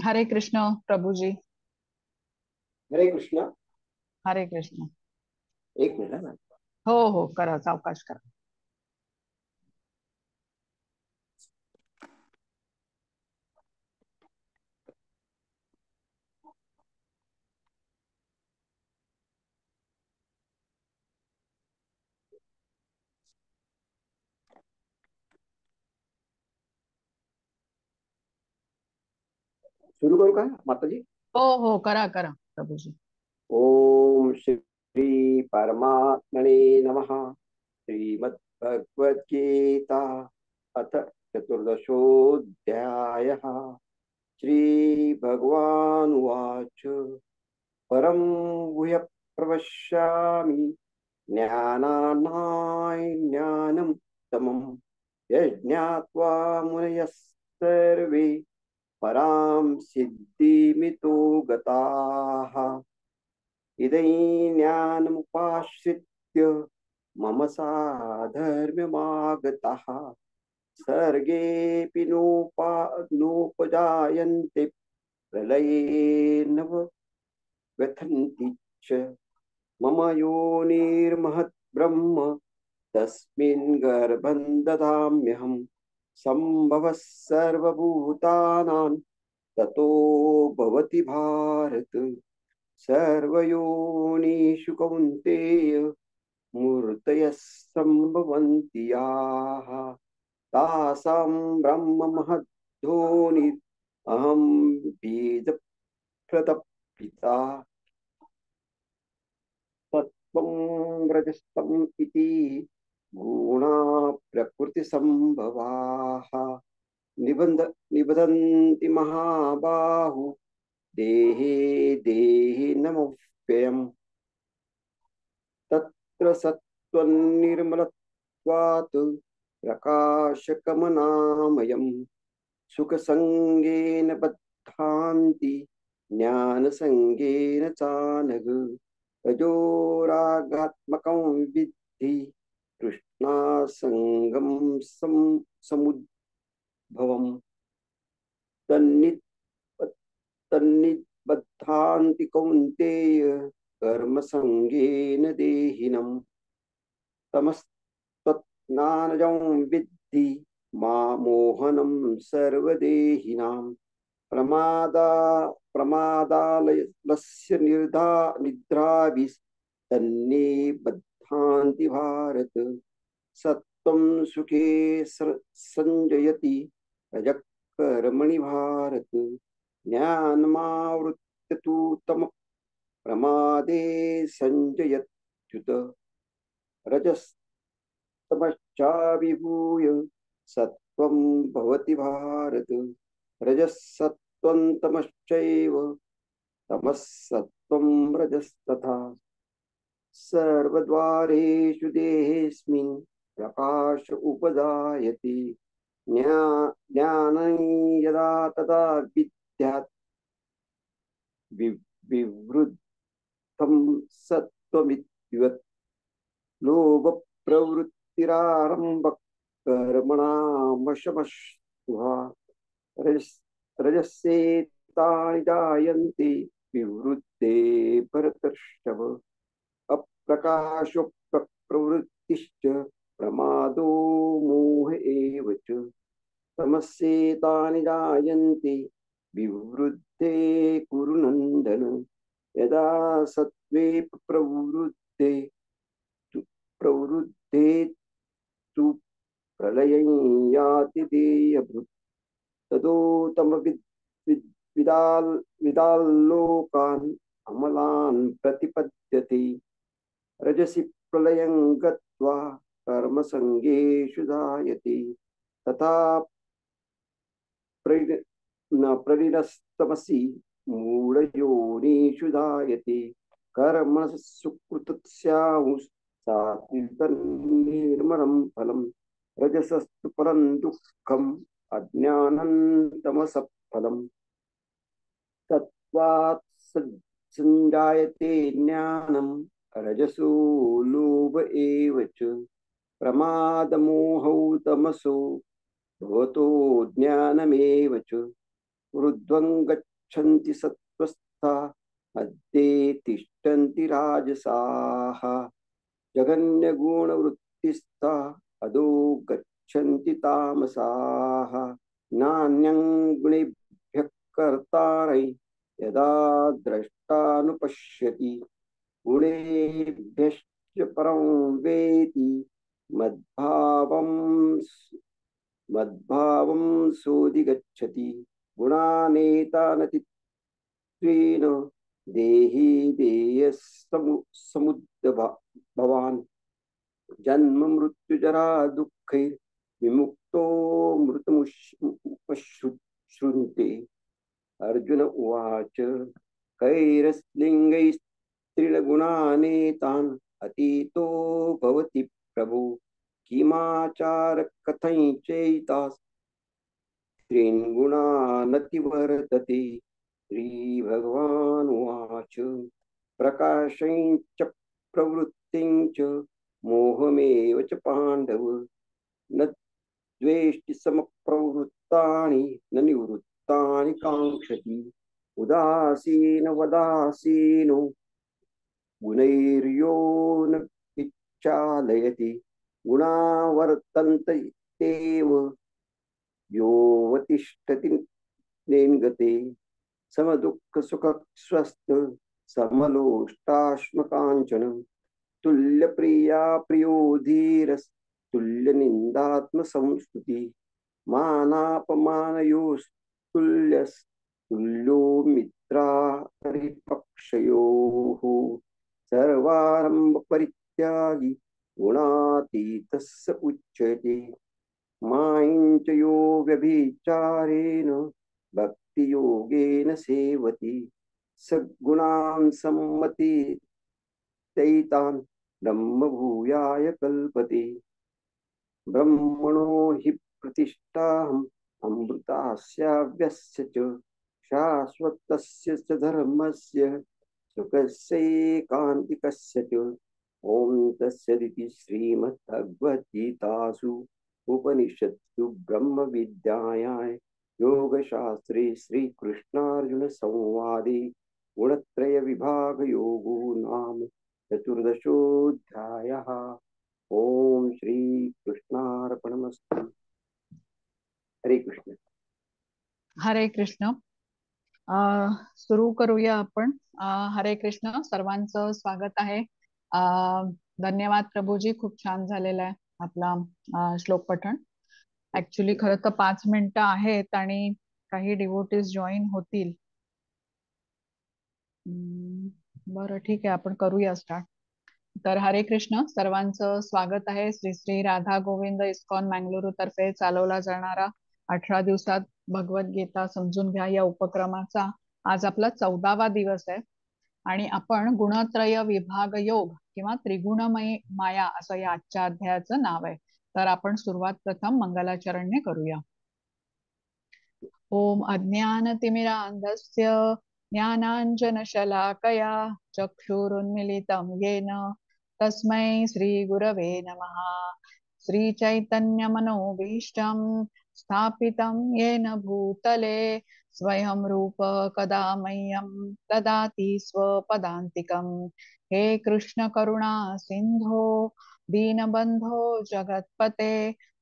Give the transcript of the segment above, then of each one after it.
हरे कृष्ण प्रभु जी। हरे कृष्णा. हरे कृष्ण। एक मिनिट हा मॅम. हो हो, करा, सावकाश करा. सुरू करू का माताजी? हो हो, करा करा प्रभु जी. ओम श्री परमात्मने नमः. श्रीमद्भगवद्गीता अथ चतुर्दशोऽध्यायः. श्रीभगवानुवाच. परं गुह्यः प्रवक्ष्यामि ज्ञानानां ज्ञानं तमं यज्ञात्वा मुनयः सर्वे परां सिद्धिमितो गताः. इदैज्ञानमुपाश्रित्य मम साधर्म्यमागताः सर्गेऽपि नोपजायन्ते प्रलये न व्यथन्ति च. मम योनिर्महद् ब्रह्म तस्मिन् गर्भं ददाम्यहं. सम्भवः सर्वभूतानां ततो भवति भारत. सर्वयोनिषु कौन्तेय मूर्तयः सम्भवन्ति याः तासां ब्रह्म महद्धोनि अहं बीजप्रदपिता. तत्त्वं रजस्तम् इति गुणा प्रकृतिसम्भवाः निबधन्ति महाबाहु देहे देहि नमव्ययम्. तत्र सत्त्वनिर्मलत्वात् प्रकाशकमनामयम् सुखसङ्गेन बद्धान्ति ज्ञानसङ्गेन चानघ. रजोरागात्मकं विद्धि तृष्णासङ्गं समुद्भवम्. तन्नि तन्निबध्नान्ति कौन्तेय कर्मसङ्गेन देहिनम्. तमस्तज्ञानजं विद्धि मामोहनं सर्वदेहिनां. प्रमादा प्रमादालस्य निद्राभिस्तन्निबध्नान्ति भारत. सत्त्वं सुखे संजयति रजः कर्मणि भारत. ज्ञानमावृत्य तु तमः प्रमादे संजयत्युत. रजस्तमश्चाभिभूय सत्त्वं भवति भारत. रजःसत्त्वं तमश्चैव तमः सत्त्वं रजस्तथा. सर्वद्वारेषु देहेऽस्मिन् प्रकाश उपजायते. ज्ञानं यदा तदा विद्यात् विवृद्धं सत्त्वमित्युत. लोभप्रवृत्तिरारम्भः कर्मणामशमस्पृहा. रजस् रजस्येतानि जायन्ते विवृद्धे भरतर्षभ. अप्रकाशो प्रवृत्तिश्च प्रमादो मोह एव च. तमस्येतानि जायन्ते विवृद्धे कुरु नन्दन. यदा सत्त्वे प्रवृद्धे प्रवृद्धे तु प्रलयं याति देयभृत्. तदोतमविदाल्लोकान् अमलान् प्रतिपद्यते. रजसि प्रलयं गत्वा कर्मसङ्गेषु जायते. तथा प्रविनस्तमसि मूढयोनिषु जायते. कर्मणः सुकृतस्याहुः सात्विकं फलम्. रजसस्तु फलं दुःखम् अज्ञानं तमसः फलम्. सत्त्वात् संजायते ज्ञानं रजसो लोभ एव च. प्रमादमोहौ तमसो भवतो ज्ञानमेव च. ऊर्ध्वं गच्छन्ति सत्त्वस्था मध्ये तिष्ठन्ति राजसाः जघन्यगुणवृत्तिस्था अधो गच्छन्ति तामसाः नान्यं गुणेभ्यः कर्तारै यदा द्रष्टानुपश्यति गुणेभ्यश्च परं वेति मद्भावं मद्भावं सोऽधिगच्छति गुणानेतानतित्वेन देहि देयसमुद्भवान् जन्म मृत्युजरा दुःखैर्विमुक्तो मृतमुश्नुते। अर्जुन उवाच कैरस्लिङ्गैस्त्रीणगुणानेतान् अतीतो भवति प्रभो किमाचार कथञ्चैतास् त्रीन् गुणानतिवर्तते। श्रीभगवानुवाच प्रकाशञ्च प्रवृत्तिञ्च मोहमेव च पाण्डव न द्वेष्टि समप्रवृत्तानि न निवृत्तानि काङ्क्षति उदासीनवदासीनो गुणैर्यो न विचालयति गुणा वर्तन्त इत्येव योऽवतिष्ठति नेङ्गते समदुःखसुखस्वस्थ समलोष्टाश्मकाञ्चन तुल्यप्रिया प्रियो धीरस्तुल्यनिन्दात्मसंस्तुति मानापमानयोस्तुल्यस्तुल्यो मित्रारिपक्षयोः सर्वारम्भपरित्यागी गुणातीतः स उच्यते मां च यो व्यभिचारेण भक्तियोगेन सेवति स गुणान् सम्मतितैतान् ब्रह्मभूयाय कल्पते ब्रह्मणो हि प्रतिष्ठाहम् अमृतास्याव्यस्य च शाश्वतस्य च धर्मस्य सुखस्यैकान्तिकस्य च ॐ तत्सदिति श्रीमद्भगवद्गीतासु उपनिषत्सु ब्रह्मविद्यायां योगशास्त्रे श्रीकृष्णार्जुन संवादे गुणत्रय विभाग योगो नाम चतुर्दशोऽध्यायः। ओम श्री कृष्णार्पणमस्तु। हरे कृष्ण। हरे कृष्ण. सुरू करूया आपण. हरे कृष्ण. सर्वांचं स्वागत आहे. धन्यवाद प्रभूजी, खूप छान झालेला आहे आपला श्लोक पठण. ऍक्च्युली खरं तर 5 मिनिटं आहेत आणि काही डिवोटीज जॉईन होतील. बरं ठीक आहे, आपण करूया स्टार्ट. तर हरे कृष्ण. सर्वांचं स्वागत आहे. श्री श्री राधा गोविंद इस्कॉन मंगळुरू तर्फे चालवला जाणारा 18 दिवसात भगवद्गीता समजून घ्या या उपक्रमाचा आज आपला 14वा दिवस आहे आणि आपण गुणत्रय विभाग योग किंवा त्रिगुणमय माया असं या आजच्या अध्यायाचं नाव आहे. तर आपण सुरुवात प्रथम मंगलाचरणने करूया. ओम अज्ञानतिमिरान्धस्य ज्ञानाञ्जनशलाकया चक्षुरुन्मिलितं येन तस्मै श्रीगुरवे नमः. श्रीचैतन्यमनोभीष्टं स्थापितं येन भूतले स्वयं रूप कदा मह्यं ददाति स्वपदान्तिकं. हे कृष्ण करुणा सिन्धो दीनबन्धो जगत्पते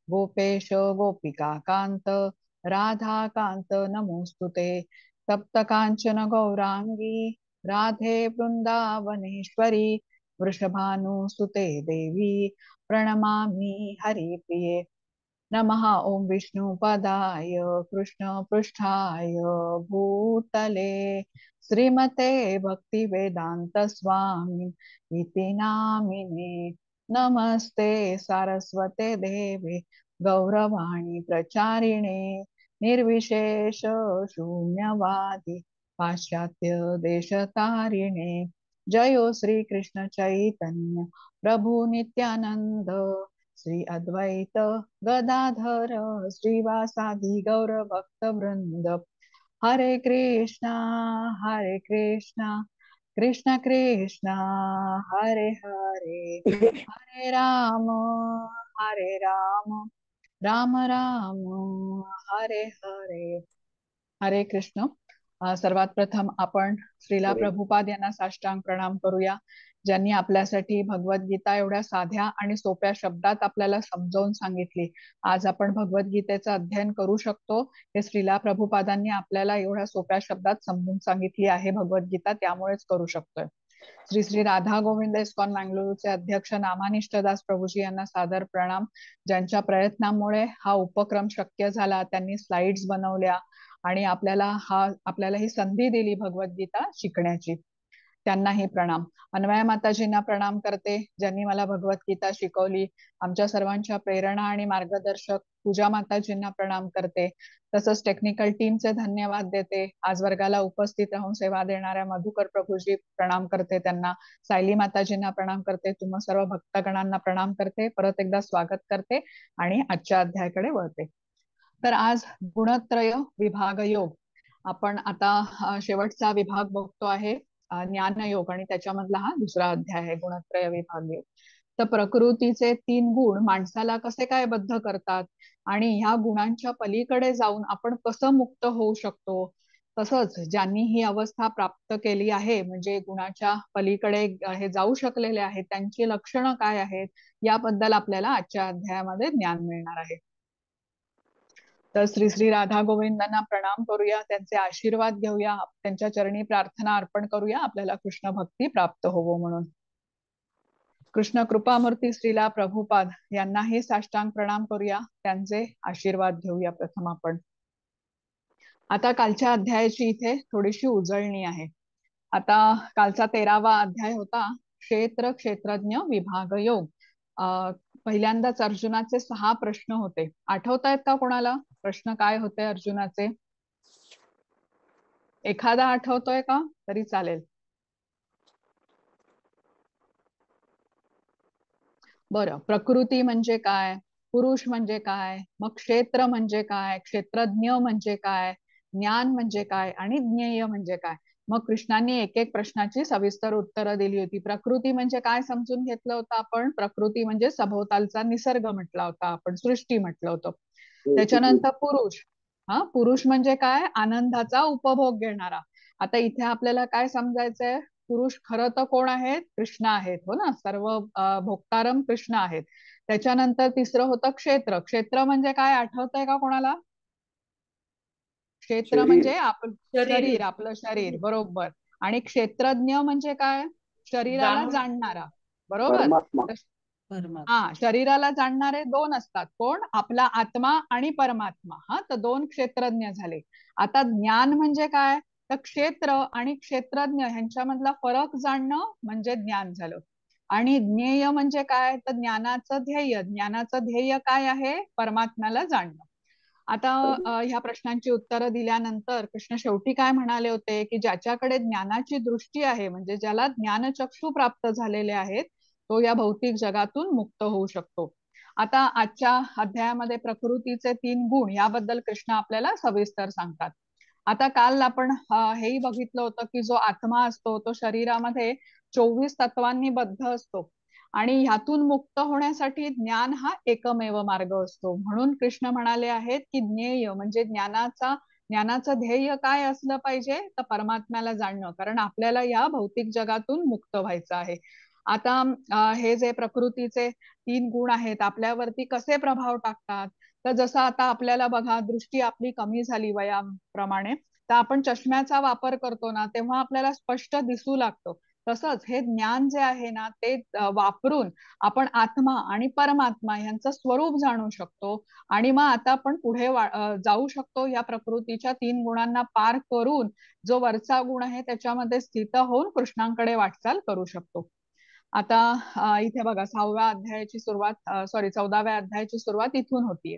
गोपेश गोपिका कान्त राधाकान्त नमोस्तुते. तप्त कांचन गौरांगी राधे वृंदावनेश्वरी वृषभानुसुते देवी प्रणमामि हरिप्रिये. नमः ओम विष्णुपदाय कृष्णपृष्ठाय भूतले श्रीमते भक्तिवेदांत स्वामी इति नामिने. नमस्ते सारस्वते देवे गौरवाणी प्रचारिणे निर्विशेष शून्यवादी पाश्चात्य देशतारिणे. जयो श्री कृष्ण चैतन्य प्रभु नित्यानंद श्री अद्वैत गदाधर श्रीवासादि गौर भक्त वृंद. हरे कृष्णा कृष्ण कृष्ण हरे हरे हरे राम राम राम हरे हरे. हरे कृष्ण. सर्वात प्रथम आपण श्रीला अरे प्रभुपाद यांना साष्टांग प्रणाम करूया, ज्यांनी आपल्यासाठी भगवद्गीता एवढ्या साध्या आणि सोप्या शब्दात आपल्याला समजावून सांगितली. आज आपण भगवद्गीतेचं अध्ययन करू शकतो हे श्रीला प्रभुपादांनी आपल्याला एवढ्या सोप्या शब्दात समजून सांगितली आहे भगवद्गीता, त्यामुळेच करू शकतोय. श्री श्री राधा गोविंद इस्कॉन मंगळुरूचे अध्यक्ष नामानिष्ठदास प्रभूजी यांना सादर प्रणाम, ज्यांच्या प्रयत्नामुळे हा उपक्रम शक्य झाला. त्यांनी स्लाइड्स बनवल्या आणि आपल्याला ही संधी दिली भगवद्गीता शिकण्याची. त्यांनाही प्रणाम. अन्वया माताजींना प्रणाम करते, ज्यांनी मला भगवद्गीता शिकवली. आमच्या सर्वांच्या प्रेरणा आणि मार्गदर्शक पूजा माताजींना प्रणाम करते. तसंच टेक्निकल टीमचे धन्यवाद देते. आज वर्गाला उपस्थित राहून सेवा देणाऱ्या मधुकर प्रभूजी प्रणाम करते त्यांना. सायली माताजींना प्रणाम करते. तुम्हा सर्व भक्तगणांना प्रणाम करते. परत एकदा स्वागत करते आणि आजच्या अध्यायाकडे वळते. तर आज गुणत्रय विभाग योग आपण आता शेवटचा विभाग बघतो आहे, ज्ञानयोग, आणि त्याच्यामधला हा दुसरा अध्याय आहे गुणत्रय विभाग योग. तर प्रकृतीचे 3 गुण माणसाला कसे काय बद्ध करतात आणि ह्या गुणांच्या पलीकडे जाऊन आपण कसं मुक्त होऊ शकतो, तसंच ज्यांनी ही अवस्था प्राप्त केली आहे म्हणजे गुणाच्या पलीकडे हे जाऊ शकलेले आहेत त्यांची लक्षणं काय आहेत याबद्दल आपल्याला आजच्या अध्यायामध्ये ज्ञान मिळणार आहे. तर श्री श्री राधा गोविंदांना प्रणाम करूया, त्यांचे आशीर्वाद घेऊया, त्यांच्या चरणी प्रार्थना अर्पण करूया आपल्याला कृष्ण भक्ती प्राप्त होवो म्हणून. कृष्ण कृपामूर्ती श्रीला प्रभुपाद यांनाही साष्टांग प्रणाम करूया, त्यांचे आशीर्वाद घेऊया प्रथम आपण. आता कालच्या अध्यायाची इथे थोडीशी उजळणी आहे. आता कालचा 13वा अध्याय होता क्षेत्र क्षेत्रज्ञ विभाग योग. पहिल्यांदाच अर्जुनाचे 6 प्रश्न होते. आठवतायत का कोणाला प्रश्न काय होते अर्जुनाचे? एखादा आठवतोय का तरी चालेल. बरं, प्रकृती म्हणजे काय, पुरुष म्हणजे काय, मग क्षेत्र म्हणजे काय, क्षेत्रज्ञ म्हणजे काय, ज्ञान म्हणजे काय आणि ज्ञेय म्हणजे काय. मग कृष्णांनी एक एक प्रश्नाची सविस्तर उत्तरं दिली होती. प्रकृती म्हणजे काय समजून घेतलं होतं आपण? प्रकृती म्हणजे सभोवतालचा निसर्ग म्हटला होता आपण, सृष्टी म्हटलं होतं. त्याच्यानंतर पुरुष, पुरुष म्हणजे काय? आनंदाचा उपभोग घेणारा. आता इथे आपल्याला काय समजायचंय? पुरुष खरं तर कोण आहेत? कृष्ण आहेत, हो ना. सर्व भोक्तारम कृष्ण आहेत. त्याच्यानंतर तिसरं होतं क्षेत्र. क्षेत्र म्हणजे काय आठवतंय का कोणाला? क्षेत्र म्हणजे आपलं शरीर, आपलं शरीर, बरोबर. आणि क्षेत्रज्ञ म्हणजे काय? शरीराला जाणणारा, बरोबर. परमात्मा. शरीराला जाणणारे 2 असतात. कोण? आपला आत्मा आणि परमात्मा. तर 2 क्षेत्रज्ञ झाले. आता ज्ञान म्हणजे काय? तर क्षेत्र आणि क्षेत्रज्ञ ह्यांच्यामधला फरक जाणणं म्हणजे ज्ञान झालं. आणि ज्ञेय म्हणजे काय? तर ज्ञानाचं ध्येय. ज्ञानाचं ध्येय काय आहे? परमात्म्याला जाणणं. आता ह्या प्रश्नांची उत्तरं दिल्यानंतर कृष्ण शेवटी काय म्हणाले होते की ज्याच्याकडे ज्ञानाची दृष्टी आहे, म्हणजे ज्याला ज्ञानचक्षु प्राप्त झालेले आहेत, तो या भौतिक जगातून मुक्त होऊ शकतो. आता आजच्या अध्यायामध्ये प्रकृतीचे 3 गुण याबद्दल कृष्ण आपल्याला सविस्तर सांगतात. आता काल आपण हेही बघितलं होतं की जो आत्मा असतो तो शरीरामध्ये 24 तत्वांनी बद्ध असतो आणि ह्यातून मुक्त होण्यासाठी ज्ञान हा एकमेव मार्ग असतो. म्हणून कृष्ण म्हणाले आहेत की ज्ञेय म्हणजे ज्ञानाचं ध्येय काय असलं पाहिजे? तर परमात्म्याला जाणणं, कारण आपल्याला या भौतिक जगातून मुक्त व्हायचं आहे. आता हे जे प्रकृतीचे 3 गुण आहेत आपल्यावरती कसे प्रभाव टाकतात? तर जसं आता आपल्याला बघा, दृष्टी आपली कमी झाली वयाप्रमाणे, तर आपण चष्म्याचा वापर करतो ना, तेव्हा आपल्याला स्पष्ट दिसू लागतं. तसंच हे ज्ञान जे आहे ना ते वापरून आपण आत्मा आणि परमात्मा यांचं स्वरूप जाणू शकतो आणि मग आता आपण पुढे जाऊ शकतो. या प्रकृतीच्या 3 गुणांना पार करून जो वरचा गुण आहे त्याच्यामध्ये स्थित होऊन कृष्णांकडे वाटचाल करू शकतो. आता इथे बघा 6व्या अध्यायाची सुरुवात, 14व्या अध्यायाची सुरुवात इथून होतीये.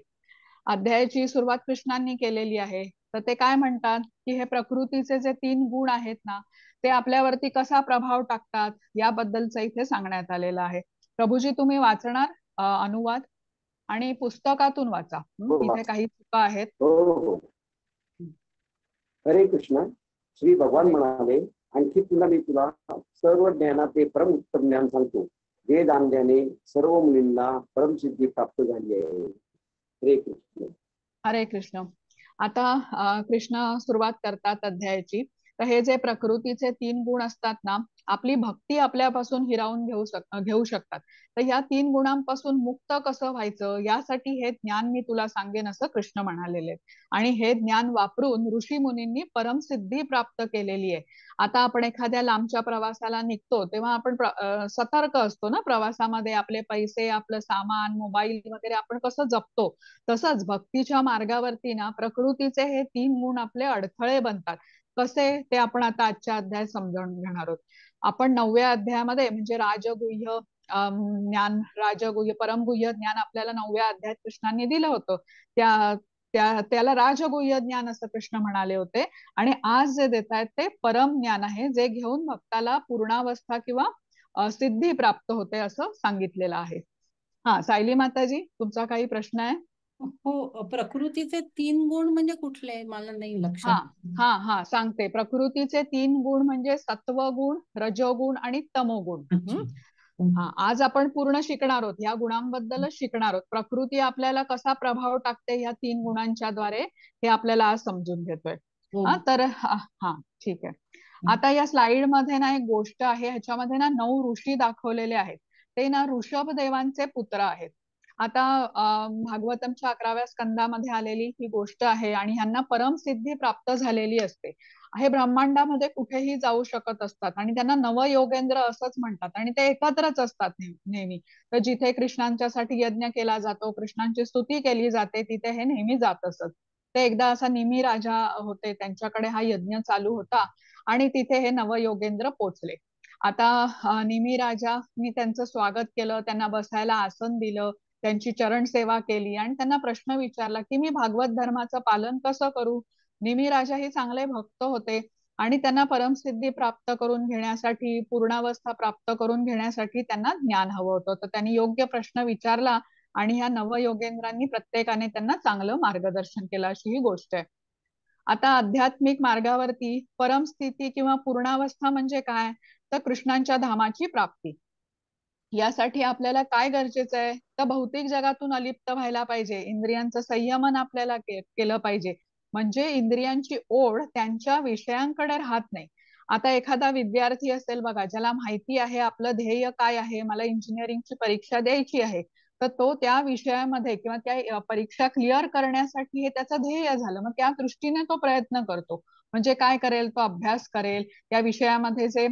अध्यायाची सुरुवात कृष्णांनी केलेली आहे. तर ते काय म्हणतात की हे प्रकृतीचे जे 3 गुण आहेत ना ते आपल्यावरती कसा प्रभाव टाकतात याबद्दलचं इथे सांगण्यात आलेलं आहे. प्रभूजी तुम्ही वाचणार अनुवाद आणि पुस्तकातून वाचा. इथे काही चुका आहेत. हो. हरे कृष्ण. श्री भगवान म्हणाले, आणखी तुला मी तुला सर्व ज्ञानाचे परम उत्तम ज्ञान सांगतो. जे जाणल्याने सर्व मुलींना परमसिद्धी प्राप्त झाली आहे. हरे कृष्ण. हरे कृष्ण. आता कृष्ण सुरुवात करतात अध्यायाची. तर हे जे प्रकृतीचे 3 गुण असतात ना, आपली भक्ती आपल्यापासून हिरावून घेऊ शकतात. तर ह्या 3 गुणांपासून मुक्त कसं व्हायचं यासाठी हे ज्ञान मी तुला सांगेन असं कृष्ण म्हणालेले. आणि हे ज्ञान वापरून ऋषी मुनींनी परमसिद्धी प्राप्त केलेली आहे. आता आपण एखाद्या लांबच्या प्रवासाला निघतो तेव्हा आपण सतर्क असतो ना, प्रवासामध्ये आपले पैसे, आपलं सामान, मोबाईल वगैरे आपण कसं जपतो. तसंच भक्तीच्या मार्गावरती ना प्रकृतीचे हे 3 गुण आपले अडथळे बनतात. कसे ते आपण आता आजच्या अध्यायात समजावून घेणार आहोत. आपण 9व्या अध्यायामध्ये म्हणजे राजगुह्य ज्ञान, राजगुह्य परमगुह्य ज्ञान आपल्याला 9व्या अध्यायात कृष्णांनी दिलं होतं. त्याला राजगुह्य ज्ञान असं कृष्ण म्हणाले होते. आणि आज जे देत आहेत ते परम ज्ञान आहे, जे घेऊन भक्ताला पूर्णावस्था किंवा सिद्धी प्राप्त होते असं सांगितलेलं आहे. हा, सायली माताजी, तुमचा काही प्रश्न आहे? हो, प्रकृतीचे 3 गुण म्हणजे कुठले, मला नाही हा लक्षात. हा हा सांगते. प्रकृतीचे 3 गुण म्हणजे सत्वगुण, रजोगुण आणि तमोगुण. अच्छा. हा, आज आपण पूर्ण शिकणार आहोत, या गुणांबद्दलच शिकणार आहोत. प्रकृती आपल्याला कसा प्रभाव टाकते या 3 गुणांच्या द्वारे, हे आपल्याला आज समजून घेतोय. हो. तर हा ठीक आहे. आता या स्लाइड मध्ये ना एक गोष्ट आहे, ह्याच्यामध्ये ना 9 ऋषी दाखवलेले आहेत. ते ना ऋषभदेवांचे पुत्र आहेत. आता भागवतमच्या 11व्या स्कंदामध्ये आलेली ही गोष्ट आहे आणि ह्यांना परमसिद्धी प्राप्त झालेली असते. हे ब्रह्मांडामध्ये कुठेही जाऊ शकत असतात आणि त्यांना नवयोगेंद्र असंच म्हणतात आणि ते एकत्रच असतात नेहमी. तर जिथे कृष्णांच्यासाठी यज्ञ केला जातो, कृष्णांची स्तुती केली जाते, तिथे हे नेहमी जात असत. ते एकदा असा निमी राजा होते, त्यांच्याकडे हा यज्ञ चालू होता आणि तिथे हे नवयोगेंद्र पोचले. आता निमी राजानी त्यांचं स्वागत केलं, त्यांना बसायला आसन दिलं, त्यांची चरण सेवा केली आणि त्यांना प्रश्न विचारला की मी भागवत धर्माचं पालन कसं करू. निमी राजा हे चांगले भक्त होते आणि त्यांना परमसिद्धी प्राप्त करून घेण्यासाठी, पूर्णावस्था प्राप्त करून घेण्यासाठी त्यांना ज्ञान हवं होतं. तर त्यांनी योग्य प्रश्न विचारला आणि ह्या नवयोगेंद्रांनी प्रत्येकाने त्यांना चांगलं मार्गदर्शन केलं, अशी ही गोष्ट आहे. आता आध्यात्मिक मार्गावरती परमस्थिती किंवा पूर्णावस्था म्हणजे काय, तर कृष्णांच्या धामाची प्राप्ती. यासाठी आपल्याला काय गरजेचं आहे, तर भौतिक जगातून अलिप्त व्हायला पाहिजे, इंद्रियांचं संयमन आपल्याला केलं पाहिजे. म्हणजे इंद्रियांची ओढ त्यांच्या विषयांकडे राहत नाही. आता एखादा विद्यार्थी असेल बघा, ज्याला माहिती आहे आपलं ध्येय काय आहे, मला इंजिनिअरिंगची परीक्षा द्यायची आहे, तर तो त्या विषयामध्ये किंवा त्या परीक्षा क्लिअर करण्यासाठी हे त्याचं ध्येय झालं, मग त्या दृष्टीने तो प्रयत्न करतो. म्हणजे काय करेल, तो अभ्यास करेल, त्या विषयामध्ये जे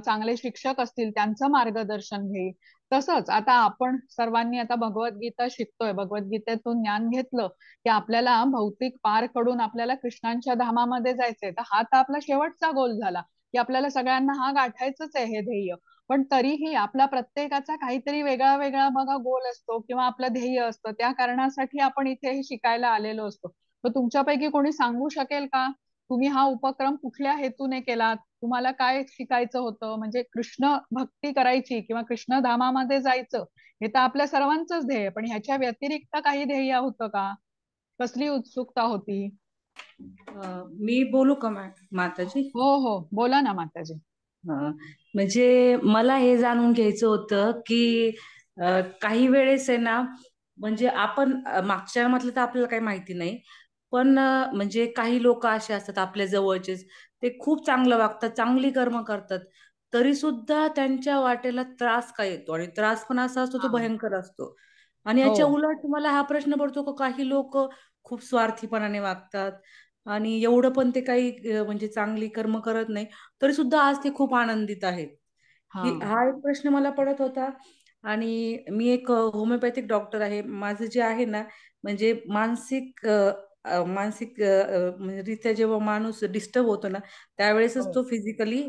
चांगले शिक्षक असतील त्यांचं मार्गदर्शन घेईल. तसंच आता आपण सर्वांनी आता भगवद्गीता शिकतोय, भगवद्गीतेतून ज्ञान घेतलं की आपल्याला भौतिक पार कडून आपल्याला कृष्णांच्या धामामध्ये जायचंय. तर हा तर आपला शेवटचा गोल झाला की आपल्याला सगळ्यांना हा गाठायचंच आहे हे ध्येय. पण तरीही आपला प्रत्येकाचा काहीतरी वेगळा वेगळा बघा गोल असतो किंवा आपलं ध्येय असतं, त्या कारणासाठी आपण इथे हे शिकायला आलेलो असतो. तर तुमच्यापैकी कोणी सांगू शकेल का, तुम्ही हा उपक्रम कुठल्या हेतूने केलात, तुम्हाला काय शिकायचं होतं? म्हणजे कृष्ण भक्ती करायची किंवा कृष्ण धामामध्ये जायचं, हे तर आपल्या सर्वांचंच ध्येय, पण ह्याच्या व्यतिरिक्त काही ध्येय होतं का? कसली उत्सुकता होती? मी बोलू का माताजी? हो हो, बोला ना माताजी. म्हणजे मला हे जाणून घ्यायचं होतं की काही वेळेस आहे ना, म्हणजे आपण मागच्या जन्मातलं तर आपल्याला काही माहिती नाही, पण म्हणजे काही लोक असे असतात आपल्या जवळचेच, ते खूप चांगलं वागतात, चांगली कर्म करतात, तरी सुद्धा त्यांच्या वाटेला त्रास काय येतो, आणि त्रास पण असा असतो तो हा. भयंकर असतो. आणि हो. याच्या उलट मला हा प्रश्न पडतो की काही लोक खूप स्वार्थीपणाने वागतात आणि एवढं पण ते काही म्हणजे चांगली कर्म करत नाही, तरी सुद्धा आज ते खूप आनंदित आहेत. हा. हा एक प्रश्न मला पडत होता. आणि मी एक होमिओपॅथिक डॉक्टर आहे. माझं जे आहे ना, म्हणजे मानसिक म्हणजे रित्या जेव्हा माणूस डिस्टर्ब होतो ना, त्यावेळेसच हो. तो फिजिकली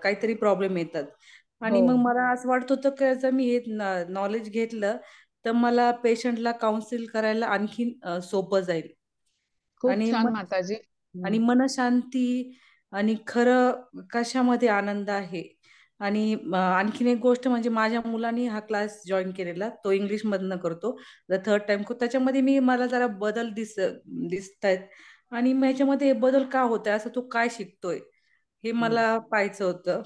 काहीतरी प्रॉब्लेम येतात. आणि हो. मग मला असं वाटत होतं की जर मी हे नॉलेज घेतलं तर मला पेशंटला काउन्सिल करायला आणखीन सोपं जाईल. खूप आणि छान माताजी. आणि मनशांती आणि खरं कशामध्ये आनंद आहे. आणि आणखीन एक गोष्ट म्हणजे माझ्या मुलांनी हा क्लास जॉईन केलेला, तो इंग्लिश मधनं करतो, थर्ड टाइम. त्याच्यामध्ये मला जरा बदल दिसत आहेत. आणि मग ह्याच्यामध्ये हे बदल का होत आहे, असं तो काय शिकतोय हे मला पाहायचं होतं,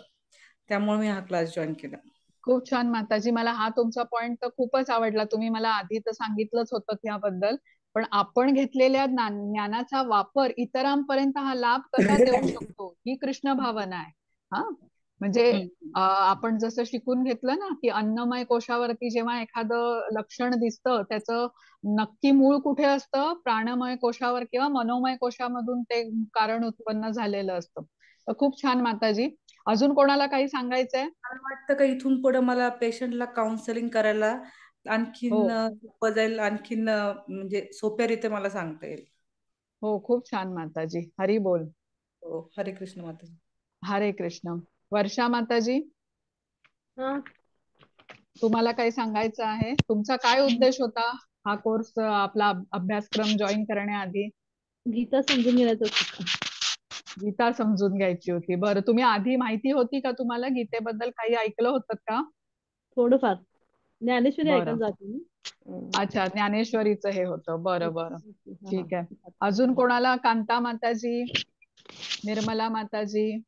त्यामुळे मी हा क्लास जॉईन केला. खूप छान माताजी, मला हा तुमचा पॉइंट तर खूपच आवडला. तुम्ही मला आधी तर सांगितलंच होतं त्याबद्दल, पण आपण घेतलेल्या ज्ञानाचा वापर इतरांपर्यंत हा लाभ कसा देऊ शकतो ही कृष्ण भावना आहे. हा म्हणजे आपण जसं शिकून घेतलं ना की अन्नमय कोशावरती जेव्हा एखादं लक्षण दिसतं त्याचं नक्की मूळ कुठे असतं, प्राणमय कोशावर किंवा मनोमय कोशामधून ते कारण उत्पन्न झालेलं असतं. तर खूप छान माताजी. अजून कोणाला काही सांगायचंय? मला वाटतं का इथून पुढे मला पेशंटला काउन्सिलिंग करायला हो आणखीन सोपं जाईल, आणखीन म्हणजे सोप्या रीते मला सांगता येईल. हो, खूप छान माताजी. हरी बोल. हो, हरे कृष्ण माता. हरे कृष्ण. वर्षा माताजी, हा, तुम्हाला काही सांगायचं आहे? तुमचा काय उद्देश होता हा कोर्स आपला अभ्यासक्रम जॉईन करण्याआधी? गीता समजून घेण्याचं होतं. गीता समजून घ्यायची होती. बरं, तुम्ही आधी माहिती होती का, तुम्हाला गीतेबद्दल काही ऐकलं होतं का? थोडंफार ज्ञानेश्वरी बरं. ऐकायला जाते मी. अच्छा, ज्ञानेश्वरीचं हे होतं. बरं बरं, हा, ठीक आहे. हा. अजून कोणाला? कांता माताजी, निर्मला माताजी.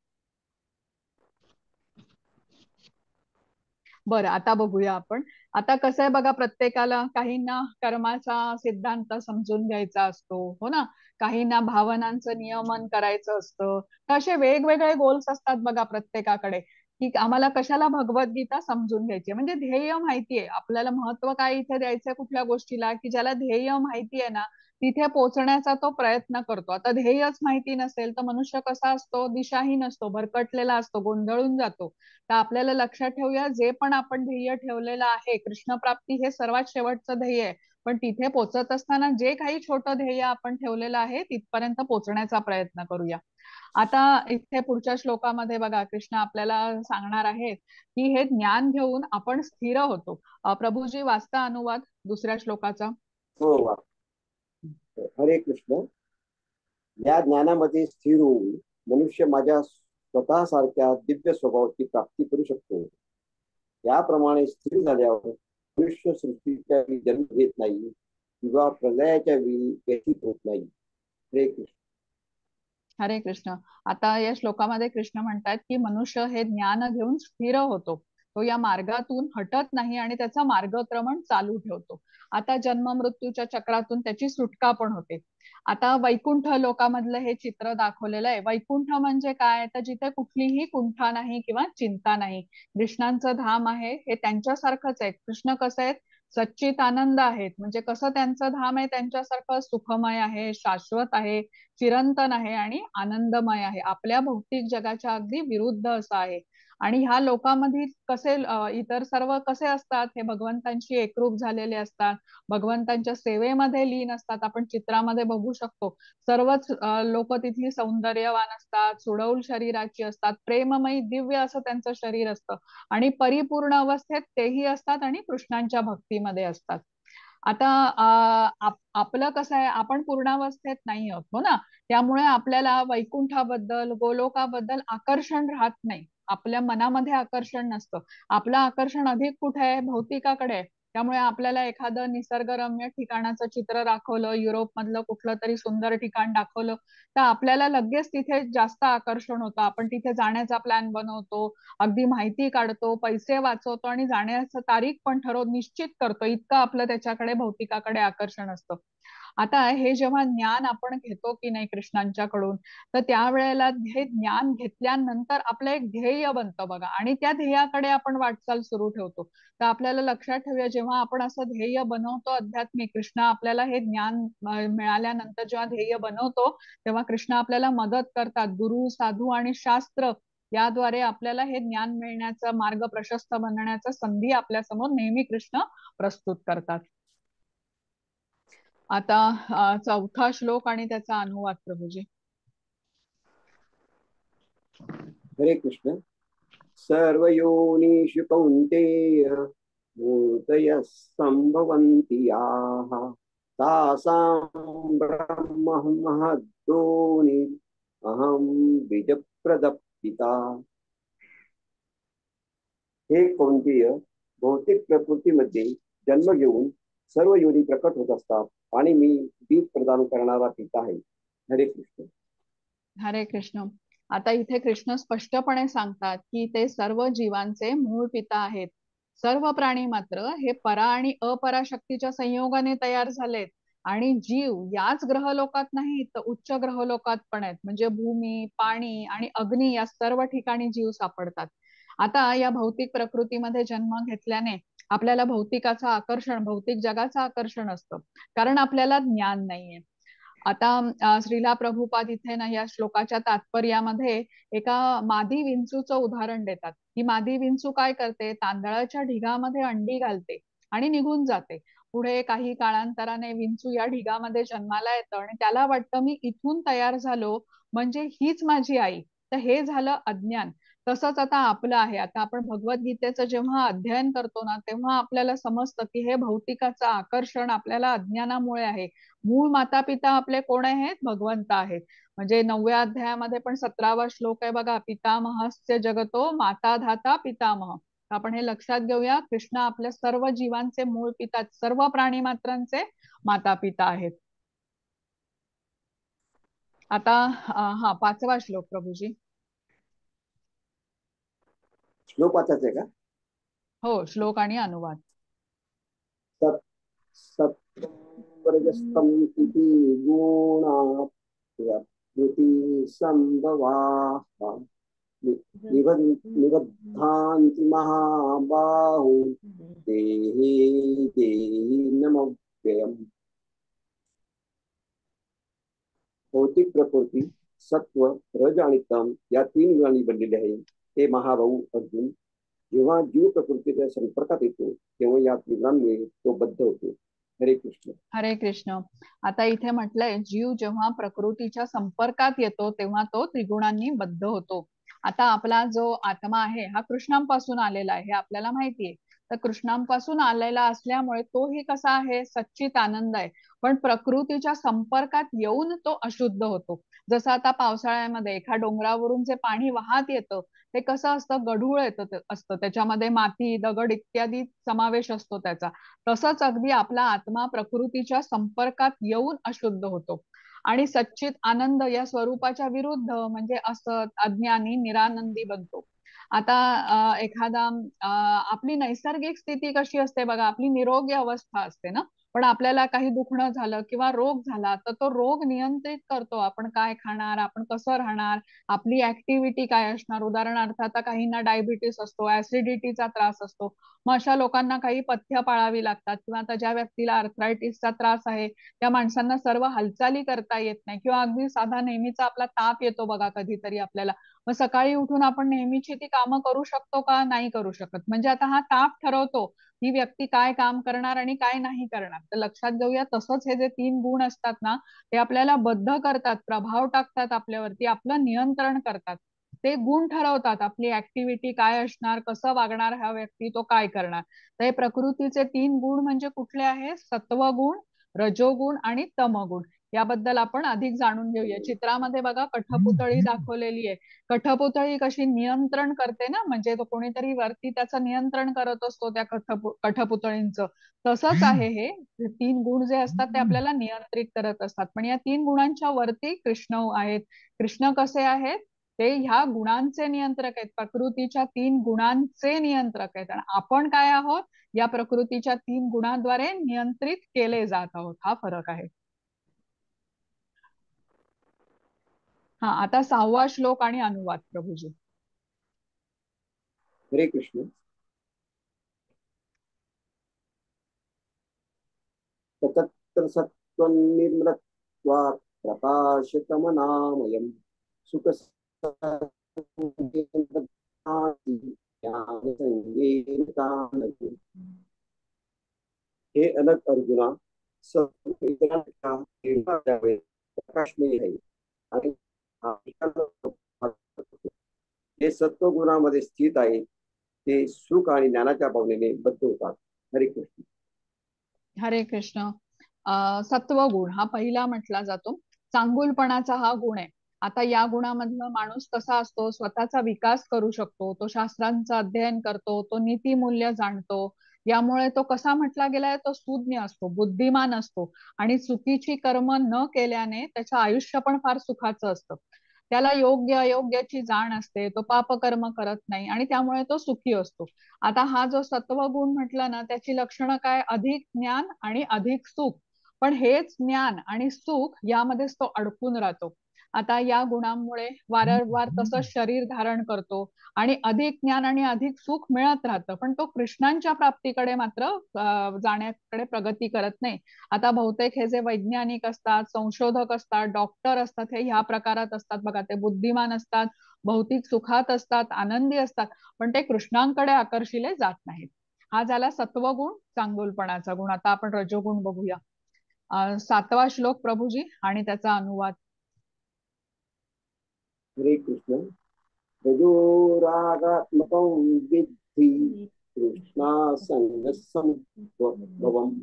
बरं, आता बघूया आपण. आता कसं आहे बघा, प्रत्येकाला काहींना कर्माचा सिद्धांत समजून घ्यायचा असतो, हो ना, काहींना भावनांचं नियमन करायचं असतं. तर असे वेगवेगळे गोल्स असतात बघा प्रत्येकाकडे, की आम्हाला कशाला भगवद्गीता समजून घ्यायची, म्हणजे ध्येय माहितीये आपल्याला, महत्व काय इथे द्यायचंय कुठल्या गोष्टीला, की ज्याला ध्येय माहितीये ना तिथे पोहोचण्याचा तो प्रयत्न करतो. आता ध्येयच माहिती नसेल तर मनुष्य कसा असतो, दिशाहीन असतो, भरकटलेला असतो, गोंधळून जातो. तर आपल्याला लक्षात ठेवूया, जे पण आपण ध्येय ठेवलेलं आहे, कृष्ण प्राप्ती हे सर्वात शेवटचं ध्येय आहे, पण तिथे पोहोचत असताना जे काही छोटं ध्येय आपण ठेवलेलं आहे तिथपर्यंत पोहोचण्याचा प्रयत्न करूया. आता इथे पुढच्या श्लोकामध्ये बघा, कृष्ण आपल्याला सांगणार आहेत की हे ज्ञान घेऊन आपण स्थिर होतो. प्रभूजी वाचता अनुवाद दुसऱ्या श्लोकाचा. हो वा. हरे कृष्ण. या ज्ञानामध्ये स्थिर होऊन मनुष्य माझ्या स्वतःसारख्या दिव्य स्वभावाची प्राप्ती करू शकतो. याप्रमाणे स्थिर झाल्यावर मनुष्य सृष्टीच्या वेळी जन्म घेत नाही किंवा प्रलयाच्या वेळी व्यथित होत नाही. हरे कृष्ण. हरे कृष्ण. आता या श्लोकामध्ये कृष्ण म्हणतात की मनुष्य हे ज्ञान घेऊन स्थिर होतो, तो या मार्गातून हटत नाही आणि त्याचा मार्गक्रमण चालू ठेवतो. आता जन्म मृत्यूच्या चक्रातून त्याची सुटका पण होते. आता वैकुंठ लोकामधलं हे चित्र दाखवलेलं आहे. वैकुंठ म्हणजे काय, तर जिथे कुठलीही कुंठा नाही किंवा चिंता नाही, कृष्णांचं धाम आहे. हे त्यांच्यासारखंच आहे. कृष्ण कसं आहेत, सच्चित आनंद आहेत, म्हणजे कसं त्यांचं धाम आहे त्यांच्यासारखं सुखमय आहे, शाश्वत आहे, चिरंतन आहे आणि आनंदमय आहे. आपल्या भौतिक जगाच्या अगदी विरुद्ध असं आहे. आणि ह्या लोकांमध्ये कसे इतर सर्व कसे असतात, हे भगवंतांशी एकरूप झालेले असतात, भगवंतांच्या सेवेमध्ये लीन असतात. आपण चित्रामध्ये बघू शकतो, सर्वच लोक तिथली सौंदर्यवान असतात, सुडौल शरीराची असतात, प्रेममयी दिव्य असं त्यांचं शरीर असतं आणि परिपूर्ण अवस्थेत तेही असतात आणि कृष्णांच्या भक्तीमध्ये असतात. आता आपलं कसं आहे, आपण पूर्णावस्थेत नाही आहोत, हो ना, त्यामुळे आपल्याला वैकुंठाबद्दल गोलोकाबद्दल आकर्षण राहत नाही, आपल्या मनामध्ये आकर्षण नसतं. आपलं आकर्षण अधिक कुठे आहे, भौतिकाकडे आहे. त्यामुळे आपल्याला एखादं निसर्गरम्य ठिकाणाचं चित्र दाखवलं, युरोप मधलं कुठलं तरी सुंदर ठिकाण दाखवलं, तर आपल्याला लगेच तिथे जास्त आकर्षण होतं. आपण तिथे जाण्याचा प्लॅन बनवतो, अगदी माहिती काढतो, पैसे वाचवतो आणि जाण्याचं तारीख पण निश्चित करतो, इतकं आपलं त्याच्याकडे भौतिकाकडे आकर्षण असतं. आता हे जेव्हा ज्ञान आपण घेतो की नाही कृष्णांच्याकडून, तर त्यावेळेला हे ज्ञान घेतल्यानंतर आपलं एक ध्येय बनतं बघा, आणि त्या ध्येयाकडे आपण वाटचाल सुरू ठेवतो. तर आपल्याला लक्षात ठेवूया, जेव्हा आपण असं ध्येय बनवतो आध्यात्मिक, कृष्ण आपल्याला हे ज्ञान मिळाल्यानंतर जेव्हा ध्येय बनवतो, तेव्हा कृष्ण आपल्याला मदत करतात. गुरु, साधू आणि शास्त्र याद्वारे आपल्याला हे ज्ञान मिळण्याचा मार्ग प्रशस्त बनण्याचा संधी आपल्या समोर नेहमी कृष्ण प्रस्तुत करतात. आता चौथा श्लोक आणि त्याचा अनुवाद प्रभूजी. हरे कृष्ण. सर्वयोनिषु कौन्तेय मूर्तयः सम्भवन्ति याः तासां ब्रह्महं महद्योनिः अहं बीजप्रदपिता. हे कौंतेय, भौतिक प्रकृतीमध्ये जन्म घेऊन सर्व योनी प्रकट होत असतात आणि मी बीज प्रदान करणारा पिता आहे. हरे कृष्ण. हरे कृष्ण. आता इथे कृष्ण स्पष्टपणे सांगतात की ते सर्व जीवांचे मूळ पिता आहेत. सर्व प्राणी मात्र हे परा आणि अपरा शक्तीच्या संयोगाने तयार झालेत. आणि जीव याच ग्रहलोकात नाही तर उच्च ग्रहलोकात पण आहेत. म्हणजे भूमी, पाणी आणि अग्नी या सर्व ठिकाणी जीव सापडतात. आता या भौतिक प्रकृतीमध्ये जन्म घेतल्याने आपल्याला भौतिकाचं आकर्षण, भौतिक जगाचं आकर्षण असतं, कारण आपल्याला ज्ञान नाहीये. आता श्रीला प्रभुपाद इथे ना या श्लोकाच्या तात्पर्यामध्ये एका मादी विंचूचं उदाहरण देतात. ही मादी विंचू काय करते, तांदळाच्या ढिगामध्ये अंडी घालते आणि निघून जाते. पुढे काही काळांतराने विंचू या ढिगामध्ये जन्माला येतं आणि त्याला वाटतं मी इथून तयार झालो म्हणजे हीच माझी आई. तर हे झालं अज्ञान. तसंच आता आपलं आहे. आता आपण भगवद्गीतेचं जेव्हा अध्ययन करतो ना तेव्हा आपल्याला समजतं की हे भौतिकाचं आकर्षण आपल्याला अज्ञानामुळे आहे. मूळ माता पिता आपले कोण आहेत, भगवंत आहेत. म्हणजे 9व्या अध्यायामध्ये पण 17वा श्लोक आहे बघा, पितामहस्य जगतो माता धाता पितामह. आपण हे लक्षात घेऊया, कृष्ण आपल्या सर्व जीवांचे मूळ पिता, सर्व प्राणी मात्रांचे माता पिता आहेत. आता हा 5वा श्लोक प्रभूजी. श्लोक वाचायचा आहे का? हो, श्लोक आणि अनुवाद. सत्वरजस्तम इति गुणा प्रकृति संभवाः निबद्धान्ति महाबाहो देहे देहि नमव्ययम्. भौतिक प्रकृती सत्व, रज आणि तम या 3 गुणांनी बनलेली आहे. ते महाभाऊ अर्जुन, जेव्हा जीव प्रकृतीच्या संपर्कात येतो तेव्हा या गुणांमुळे तो बद्ध होतो. हरे कृष्ण. हरे कृष्ण. आता इथे म्हटलंय जीव जेव्हा प्रकृतीच्या संपर्कात येतो तेव्हा तो त्रिगुणांनी बद्ध होतो. आता आपला जो आत्मा आहे हा कृष्णांपासून आलेला आहे हे आपल्याला माहितीये. तर कृष्णांपासून आलेला असल्यामुळे तोही कसा आहे, सच्चित आनंद आहे. पण प्रकृतीच्या संपर्कात येऊन तो अशुद्ध होतो. जसं आता पावसाळ्यामध्ये एका डोंगरावरून जे पाणी वाहत येतं ते कसं असतं, गढूळ असतं, त्याच्यामध्ये माती, दगड इत्यादी समावेश असतो त्याचा. तसंच अगदी आपला आत्मा प्रकृतीच्या संपर्कात येऊन अशुद्ध होतो आणि सच्चित आनंद या स्वरूपाच्या विरुद्ध म्हणजे असत, अज्ञानी, निरानंदी बनतो. आता एखादा आपली नैसर्गिक स्थिती कशी असते बघा, आपली निरोगी अवस्था असते ना, पण आपल्याला काही दुखणं झालं किंवा रोग झाला तर तो रोग नियंत्रित करतो आपण काय खाणार, आपण कसं राहणार, आपली ऍक्टिव्हिटी काय असणार. उदाहरणार्थ आता काहींना डायबिटीस असतो, ऍसिडिटीचा त्रास असतो, मग अशा लोकांना काही पथ्य पाळावी लागतात. किंवा आता ज्या व्यक्तीला आर्थरायटिसचा त्रास आहे त्या माणसांना सर्व हालचाली करता येत नाही. किंवा अगदी साधा नेहमीचा आपला ताप येतो बघा कधीतरी आपल्याला, मग सकाळी उठून आपण नेहमीची ती कामं करू शकतो का, नाही करू शकत. म्हणजे आता हा ताप ठरवतो ही व्यक्ती काय काम करणार आणि काय नाही करणार. तर लक्षात घेऊया, तसंच हे जे 3 गुण असतात ना ते आपल्याला बद्ध करतात, प्रभाव टाकतात आपल्यावरती, आपलं नियंत्रण करतात. ते गुण ठरवतात आपली ऍक्टिव्हिटी काय असणार, कसं वागणार हा व्यक्ती, तो काय करणार. तर हे प्रकृतीचे 3 गुण म्हणजे कुठले आहे, सत्वगुण, रजोगुण आणि तमगुण. याबद्दल आपण अधिक जाणून घेऊया. चित्रामध्ये बघा कठपुतळी दाखवलेली आहे. कठपुतळी कशी नियंत्रण करते ना, म्हणजे तो कोणीतरी वरती त्याचं नियंत्रण करत असतो त्या कठपुतळींचं. तसंच आहे हे 3 गुण जे असतात ते आपल्याला नियंत्रित करत असतात. पण या 3 गुणांच्या वरती कृष्ण आहेत. कृष्ण कसे आहेत, ते ह्या गुणांचे नियंत्रक आहेत, प्रकृतीच्या 3 गुणांचे नियंत्रक आहेत. आणि आपण काय आहोत, या प्रकृतीच्या 3 गुणांद्वारे नियंत्रित केले जात आहोत. हा फरक आहे. हा, आता 6वा श्लोक आणि अनुवाद प्रभूजी. हरे कृष्ण. तत्र सत्त्वं निर्मलत्वात् प्रकाशकमनामयम् सुख हे अनंत अर्जुना, प्रकाशमय आहे आणि हे सत्व गुणामध्ये स्थित आहे. ते सुख आणि ज्ञानाच्या भावनेने बद्ध होतात. हरे कृष्ण. हरे कृष्ण. सत्वगुण हा पहिला म्हटला जातो. चांगुलपणाचा हा गुण आहे. आता या गुणामधला माणूस कसा असतो, स्वतःचा विकास करू शकतो, तो शास्त्रांचं अध्ययन करतो, तो नीती मूल्य जाणतो. यामुळे तो कसा म्हटला गेलाय, तो सुज्ञ असतो, बुद्धिमान असतो आणि चुकीची कर्म न केल्याने त्याचं आयुष्य पण फार सुखाचं असतं. त्याला योग्य अयोग्याची जाण असते, तो पापकर्म करत नाही आणि त्यामुळे तो सुखी असतो. आता हा जो सत्वगुण म्हटला ना त्याची लक्षणं काय, अधिक ज्ञान आणि अधिक सुख. पण हेच ज्ञान आणि सुख यामध्येच तो अडकून राहतो. आता या गुणांमुळे वारंवार तसं शरीर धारण करतो आणि अधिक ज्ञान आणि अधिक सुख मिळत राहतं, पण तो कृष्णांच्या प्राप्तीकडे मात्र जाण्याकडे प्रगती करत नाही. आता बहुतेक हे जे वैज्ञानिक असतात, संशोधक असतात, डॉक्टर असतात, हे ह्या प्रकारात असतात बघा. ते बुद्धिमान असतात, भौतिक सुखात असतात, आनंदी असतात, पण ते कृष्णांकडे आकर्षिले जात नाहीत. हा झाला सत्वगुण, चांगुलपणाचा गुण. आता आपण रजोगुण बघूया. 7वा श्लोक प्रभूजी आणि त्याचा अनुवाद. हरे कृष्ण. रजोरागात्मकं विद्धि कृष्णासङ्गसंभवम्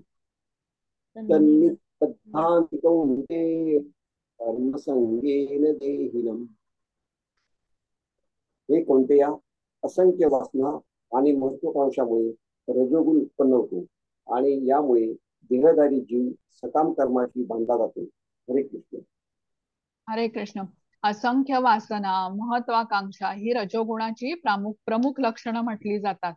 तन्निबध्नाति कौन्तेय कर्मसंगेन देहिनम्. हे कोणत्या असंख्य वासना आणि महत्वाकांक्षामुळे रजोगुण उत्पन्न होतो आणि यामुळे देहधारी जीव सकाम कर्माशी बांधला जातो. हरे कृष्ण. हरे कृष्ण. असंख्य वासना, महत्वाकांक्षा ही रजोगुणाची प्रमुख लक्षणं म्हटली जातात.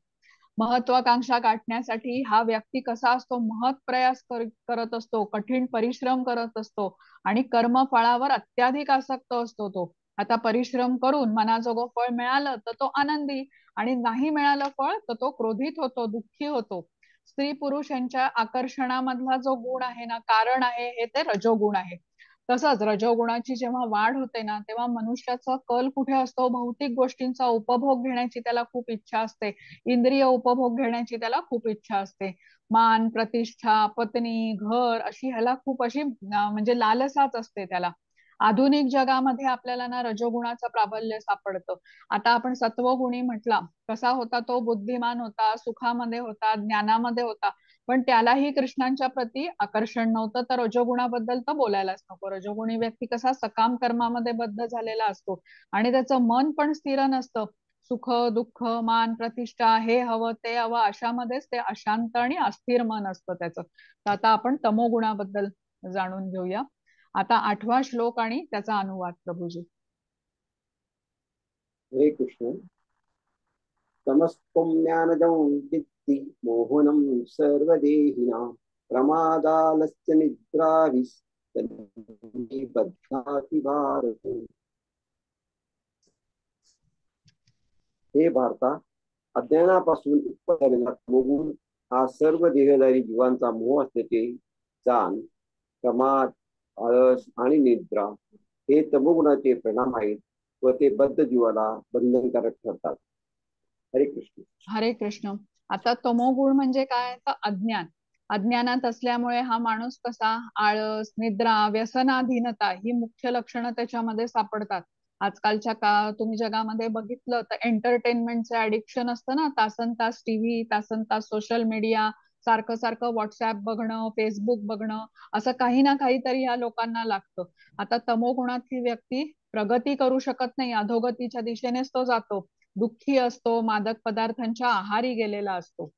महत्वाकांक्षा गाठण्यासाठी हा व्यक्ती कसा असतो, महत् प्रयास करत असतो, कठीण परिश्रम करत असतो आणि कर्मफळावर अत्याधिक आसक्त असतो तो. आता परिश्रम करून मनाजोगं फळ मिळालं तर तो आनंदी, आणि नाही मिळालं फळ तर तो क्रोधित होतो, दुःखी होतो. स्त्री पुरुष यांच्या आकर्षणामधला जो गुण आहे ना, कारण आहे, हे ते रजोगुण आहे. तसंच रजोगुणाची जेव्हा वाढ होते ना, तेव्हा मनुष्याचा कल कुठे असतो, भौतिक गोष्टींचा उपभोग घेण्याची त्याला खूप इच्छा असते, इंद्रिय उपभोग घेण्याची त्याला खूप इच्छा असते. मान, प्रतिष्ठा, पत्नी, घर अशी ह्याला खूप अशी म्हणजे लालसाच असते त्याला. आधुनिक जगामध्ये आपल्याला ना रजोगुणाचं प्राबल्य सापडतं. आता आपण सत्वगुणी म्हटला, कसा होता तो, बुद्धिमान होता, सुखामध्ये होता, ज्ञानामध्ये होता, पण त्यालाही कृष्णांच्या प्रती आकर्षण नव्हतं. तर रजोगुणाबद्दल तर बोलायलाच नको. रजोगुणी व्यक्ती कसा सकाम कर्मामध्ये बद्ध झालेला असतो आणि त्याचं मन पण स्थिर नसतं. सुख, दुःख, मान, प्रतिष्ठा, हे हवं ते हवं अशामध्येच ते अशांत आणि अस्थिर मन असतं त्याचं. तर आता आपण तमोगुणाबद्दल जाणून घेऊया. आता 8वा श्लोक आणि त्याचा अनुवाद प्रभूजी. हरे कृष्ण. तमस्त्वं ज्ञानदं विद्धि मोहनं सर्वदेहिनां प्रमादालस्य निद्राभिस्तन्निबध्नाति भारत. हे भारता, अज्ञानापासून उत्पन्न झालेला तमोगुण हा सर्व देहधारी जीवांचा मोह असल्याचे जाण. प्रमाद, आळस आणि निद्रा हे तमोगुणाचे परिणाम आहेत व ते बद्ध जीवाला बंधनकारक ठरतात. हरे कृष्ण. हरे कृष्ण. आता तमोगुण म्हणजे काय, तर अज्ञान. अज्ञानात असल्यामुळे हा माणूस कसा, आळस, निद्रा, व्यसनाधीनता ही मुख्य लक्षणं त्याच्यामध्ये सापडतात. आजकालच्या तुम्ही जगामध्ये बघितलं तर एंटरटेनमेंटचे ऍडिक्शन असतं ना, तासन तास टीव्ही, तासन तास सोशल मीडिया, सारखं सारखं व्हॉट्सअप बघणं, फेसबुक बघणं, असं काही ना काहीतरी ह्या लोकांना लागतं. आता तमोगुणात ही व्यक्ती प्रगती करू शकत नाही, अधोगतीच्या दिशेनेच तो जातो, दुःखी असतो, मादक पदार्थांच्या आहारी गेलेला असतो.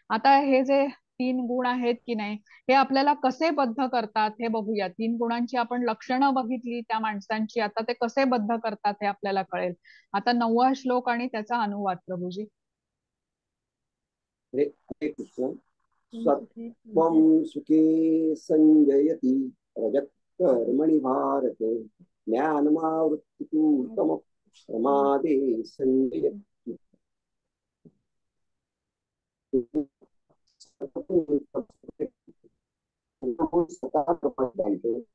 आता हे जे 3 गुण आहेत की नाही, हे आपल्याला कसे बद्ध करतात हे बघूया. 3 गुणांची आपण लक्षणं बघितली त्या माणसांची, आता ते कसे बद्ध करतात हे आपल्याला कळेल. आता 9वा श्लोक आणि त्याचा अनुवाद प्रभूजी. हरे कृष्ण. सत्वं सुखे संजयति रजः कर्मणि भारत ज्ञानमावृत्ति तु तमः प्रमादे संजयति.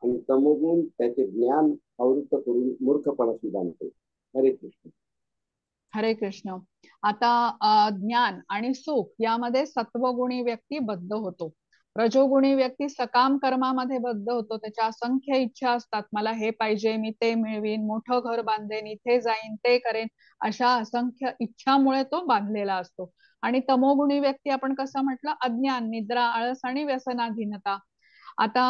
आणि तमोगुण त्याचे ज्ञान आवृत्त करून मूर्खपणाशी बांधतो. हरे कृष्ण. हरे कृष्ण. आता ज्ञान आणि सुख यामध्ये सत्वगुणी व्यक्ती बद्ध होतो. रजोगुणी व्यक्ती सकाम कर्मामध्ये बद्ध होतो. त्याच्या असंख्य इच्छा असतात, मला हे पाहिजे, मी ते मिळवीन, मोठं घर बांधेन, इथे जाईन, ते करेन, अशा असंख्य इच्छामुळे तो बांधलेला असतो. आणि तमोगुणी व्यक्ती आपण कसं म्हटलं, अज्ञान, निद्रा, आळस आणि व्यसनाधीनता. आता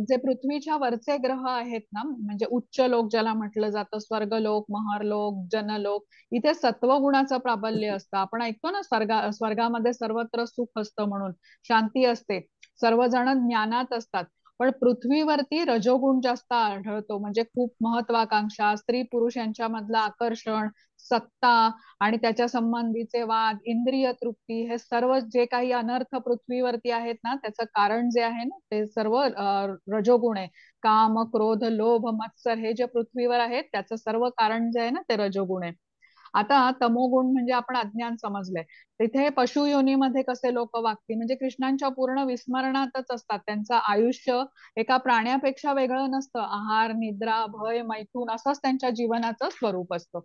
जे पृथ्वीच्या वरचे ग्रह आहेत ना, म्हणजे उच्च लोक ज्याला म्हटलं जातं, स्वर्गलोक, महरलोक, जनलोक, इथे सत्वगुणाचं प्राबल्य असतं. आपण ऐकतो ना, स्वर्गामध्ये सर्वत्र सुख असतं म्हणून, शांती असते, सर्वजण ज्ञानात असतात. पण पृथ्वीवरती रजोगुण जास्त आढळतो. म्हणजे खूप महत्वाकांक्षा, स्त्री पुरुष यांच्यामधलं आकर्षण, सत्ता आणि त्याच्या संबंधीचे वाद, इंद्रिय तृप्ती, हे सर्व जे काही अनर्थ पृथ्वीवरती आहेत ना, त्याचं कारण जे आहे ना, ते सर्व रजोगुण आहे. काम, क्रोध, लोभ, मत्सर हे जे पृथ्वीवर आहेत त्याचं सर्व कारण जे आहे ना, ते रजोगुण आहे. आता तमोगुण म्हणजे आपण अज्ञान समजलंय. तिथे पशु योनीमध्ये कसे लोक वागतील, म्हणजे कृष्णांच्या पूर्ण विस्मरणातच असतात. त्यांचं आयुष्य एका प्राण्यापेक्षा वेगळं नसतं. आहार, निद्रा, भय, मैथून असंच त्यांच्या जीवनाचं स्वरूप असतं.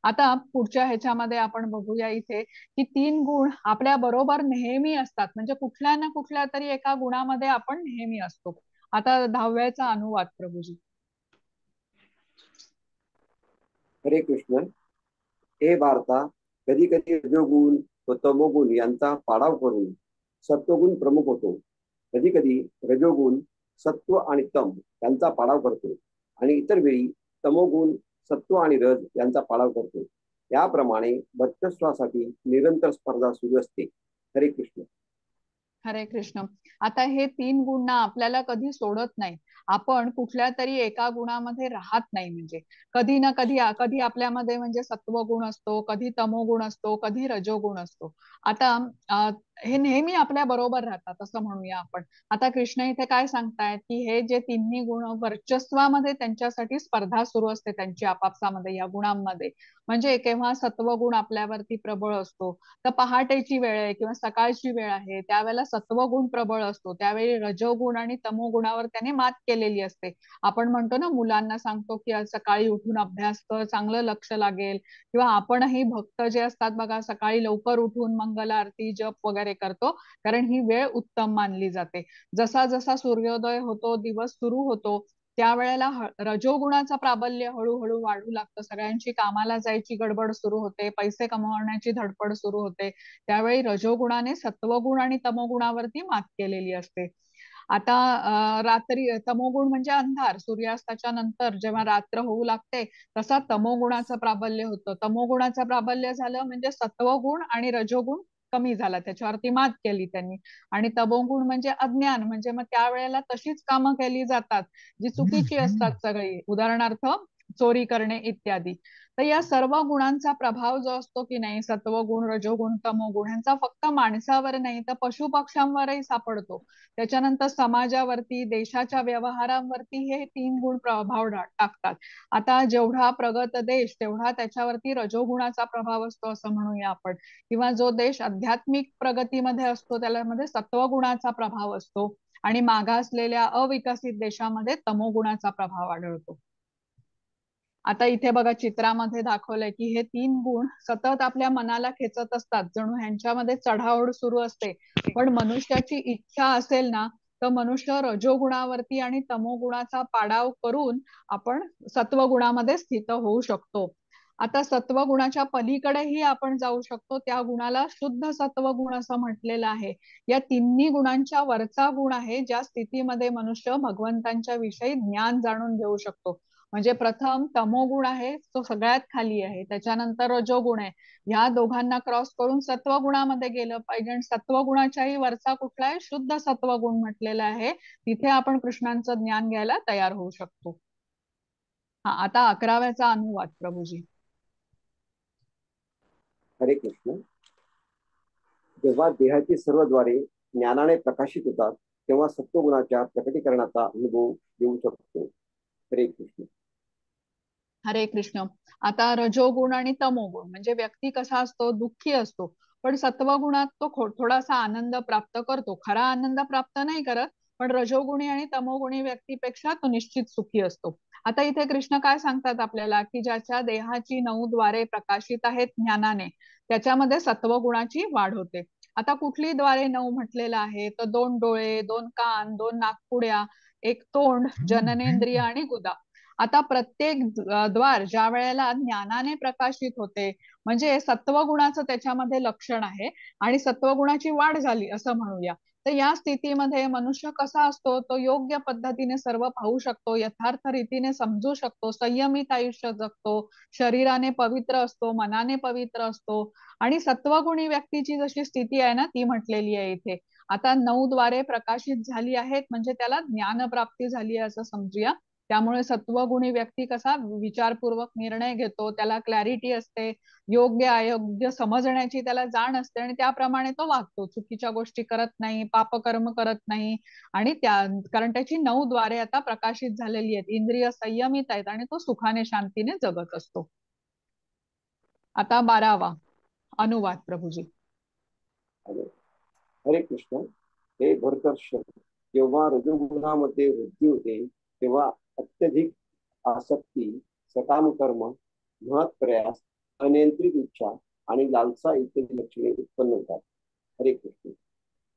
आता पुढच्या ह्याच्यामध्ये आपण बघूया इथे की 3 गुण आपल्या बरोबर नेहमी असतात. म्हणजे कुठल्या ना कुठल्या तरी एका गुणामध्ये आपण नेहमी असतो. आता 10व्याचा अनुवाद प्रभूजी. हरे कृष्ण. हे भारता, कधी कधी रजोगुण व तमोगुण यांचा पाडाव करून सत्वगुण प्रमुख होतो. कधी कधी रजोगुण सत्व आणि तम यांचा पाडाव करतो आणि इतर वेळी तमोगुण सत्व आणि रज यांचा पाडाव करतो. याप्रमाणे वर्चस्वासाठी निरंतर स्पर्धा सुरू असते. हरे कृष्ण. हरे कृष्ण. आता हे 3 गुण ना आपल्याला कधी सोडत नाही. आपण कुठल्या तरी एका गुणामध्ये राहत नाही. म्हणजे कधी ना कधी कधी आपल्यामध्ये म्हणजे सत्वगुण असतो, कधी तमोगुण असतो, कधी रजोगुण असतो. आता हे नेहमी आपल्या बरोबर राहतात असं म्हणूया आपण. आता कृष्ण इथे काय सांगतायत की हे जे 3 गुण वर्चस्वामध्ये त्यांच्यासाठी स्पर्धा सुरू असते त्यांची आपापसामध्ये या गुणांमध्ये. म्हणजे केव्हा सत्वगुण आपल्यावरती प्रबळ असतो, तर पहाटेची वेळ आहे किंवा सकाळची वेळ आहे, त्यावेळेला सत्वगुण प्रबळ असतो, त्यावेळी रजोगुण आणि तमोगुणावर त्याने मात केलेली असते. आपण म्हणतो ना, मुलांना सांगतो की आज सकाळी उठून अभ्यास कर, चांगलं लक्ष लागेल. किंवा आपणही भक्त जे असतात बघा, सकाळी लवकर उठून मंगल आरती जप वगैरे करतो, कारण ही वेळ उत्तम मानली जाते. जसा जसा सूर्योदय होतो, दिवस सुरू होतो, त्यावेळेला रजोगुणाचा प्राबल्य हळूहळू वाढू लागतं. सगळ्यांची कामाला जायची गडबड सुरू होते, पैसे कमवण्याची धडपड सुरू होते. त्यावेळी रजोगुणाने सत्वगुण आणि तमोगुणावरती मात केलेली असते. आता रात्री तमोगुण म्हणजे अंधार, सूर्यास्ताच्या नंतर जेव्हा रात्र होऊ लागते तसा तमोगुणाचं प्राबल्य होतं. तमोगुणाचं प्राबल्य झालं म्हणजे सत्वगुण आणि रजोगुण कमी झाला, त्याच्यावरती मात केली त्यांनी. आणि तमोगुण म्हणजे अज्ञान, म्हणजे मग त्यावेळेला तशीच कामं केली जातात जी चुकीची असतात सगळी, उदाहरणार्थ चोरी करणे इत्यादी. तर या सर्व गुणांचा प्रभाव जो असतो की नाही, सत्वगुण, रजोगुण, तमोगुण, ह्यांचा फक्त माणसावर नाही तर पशु पक्ष्यांवरही सापडतो. त्याच्यानंतर समाजावरती, देशाच्या व्यवहारांवरती हे 3 गुण प्रभाव टाकतात. आता जेवढा प्रगत देश तेवढा त्याच्यावरती रजोगुणाचा प्रभाव असतो असं म्हणूया आपण. किंवा जो देश आध्यात्मिक प्रगतीमध्ये असतो त्याला मध्ये सत्वगुणाचा प्रभाव असतो आणि मागासलेल्या अविकसित देशामध्ये तमोगुणाचा प्रभाव आढळतो. आता इथे बघा चित्रामध्ये दाखवलंय की हे 3 गुण सतत आपल्या मनाला खेचत असतात, जणू ह्यांच्यामध्ये चढाओढ सुरू असते. पण मनुष्याची इच्छा असेल ना, तर मनुष्य रजोगुणावरती आणि तमोगुणाचा पाडाव करून आपण सत्वगुणामध्ये स्थित होऊ शकतो. आता सत्वगुणाच्या पलीकडेही आपण जाऊ शकतो, त्या गुणाला शुद्ध सत्वगुण असं म्हटलेलं आहे. या 3 गुणांच्या वरचा गुण आहे ज्या स्थितीमध्ये मनुष्य भगवंतांच्या विषयी ज्ञान जाणून घेऊ शकतो. म्हणजे प्रथम तमोगुण आहे, तो सगळ्यात खाली आहे, त्याच्यानंतर रजोगुण आहे. ह्या दोघांना क्रॉस करून सत्वगुणामध्ये गेलं पाहिजे. आणि सत्वगुणाच्याही वरचा कुठला आहे, शुद्ध सत्वगुण म्हटलेला आहे. तिथे आपण कृष्णांचं ज्ञान घ्यायला तयार होऊ शकतो. हा, आता 11व्याचा अनुवाद प्रभूजी. हरे कृष्ण. जेव्हा देहाची सर्व द्वारे ज्ञानाने प्रकाशित होतात तेव्हा सत्वगुणाच्या प्रकटीकरणाचा अनुभव येऊ शकतो. हरे कृष्ण. हरे कृष्ण. आता रजोगुण आणि तमोगुण म्हणजे व्यक्ती कसा असतो, दुःखी असतो. पण सत्वगुणात तो थोडासा आनंद प्राप्त करतो, खरा आनंद प्राप्त नाही करत, पण रजोगुणी आणि तमोगुणी व्यक्तीपेक्षा तो निश्चित सुखी असतो. आता इथे कृष्ण काय सांगतात आपल्याला की ज्याच्या देहाची 9 द्वारे प्रकाशित आहेत ज्ञानाने, त्याच्यामध्ये सत्वगुणाची वाढ होते. आता कुठली द्वारे 9 म्हटलेलं आहे, तर 2 डोळे, 2 कान, 2 नाकपुड्या, एक तोंड, जननेंद्रिय आणि गुदा. आता प्रत्येक द्वार ज्या वेळेला ज्ञानाने प्रकाशित होते, म्हणजे सत्वगुणाचं त्याच्यामध्ये लक्षण आहे आणि सत्वगुणाची वाढ झाली असं म्हणूया. तर या स्थितीमध्ये मनुष्य कसा असतो, तो योग्य पद्धतीने सर्व पाहू शकतो, यथार्थ रीतीने समजू शकतो, संयमित आयुष्य जगतो, शरीराने पवित्र असतो, मनाने पवित्र असतो. आणि सत्वगुणी व्यक्तीची जशी स्थिती आहे ना, ती म्हटलेली आहे इथे. आता 9 द्वारे प्रकाशित झाली आहेत म्हणजे त्याला ज्ञानप्राप्ती झाली आहे असं समजूया. त्यामुळे सत्वगुणी व्यक्ती कसा विचारपूर्वक निर्णय घेतो, त्याला क्लॅरिटी असते, योग्य अयोग्य समजण्याची त्याला जाण असते आणि त्याप्रमाणे तो वागतो. चुकीच्या गोष्टी करत नाही, पापकर्म करत नाही आणि त्या कारण त्याची 9 द्वारे आता प्रकाशित झालेली आहेत, इंद्रिय संयमित आहेत आणि तो सुखाने शांतीने जगत असतो. आता 12वा अनुवाद प्रभूजी. हरे कृष्ण. हे भरतर्षभ, जेव्हा रजोगुणामध्ये वृद्धी होते तेव्हा अत्यधिक आसक्ती, सकाम कर्म, महत् प्रयास, अनियंत्रित इच्छा आणि लालसा इत्यादी लक्षणे उत्पन्न होतात. हरे कृष्ण.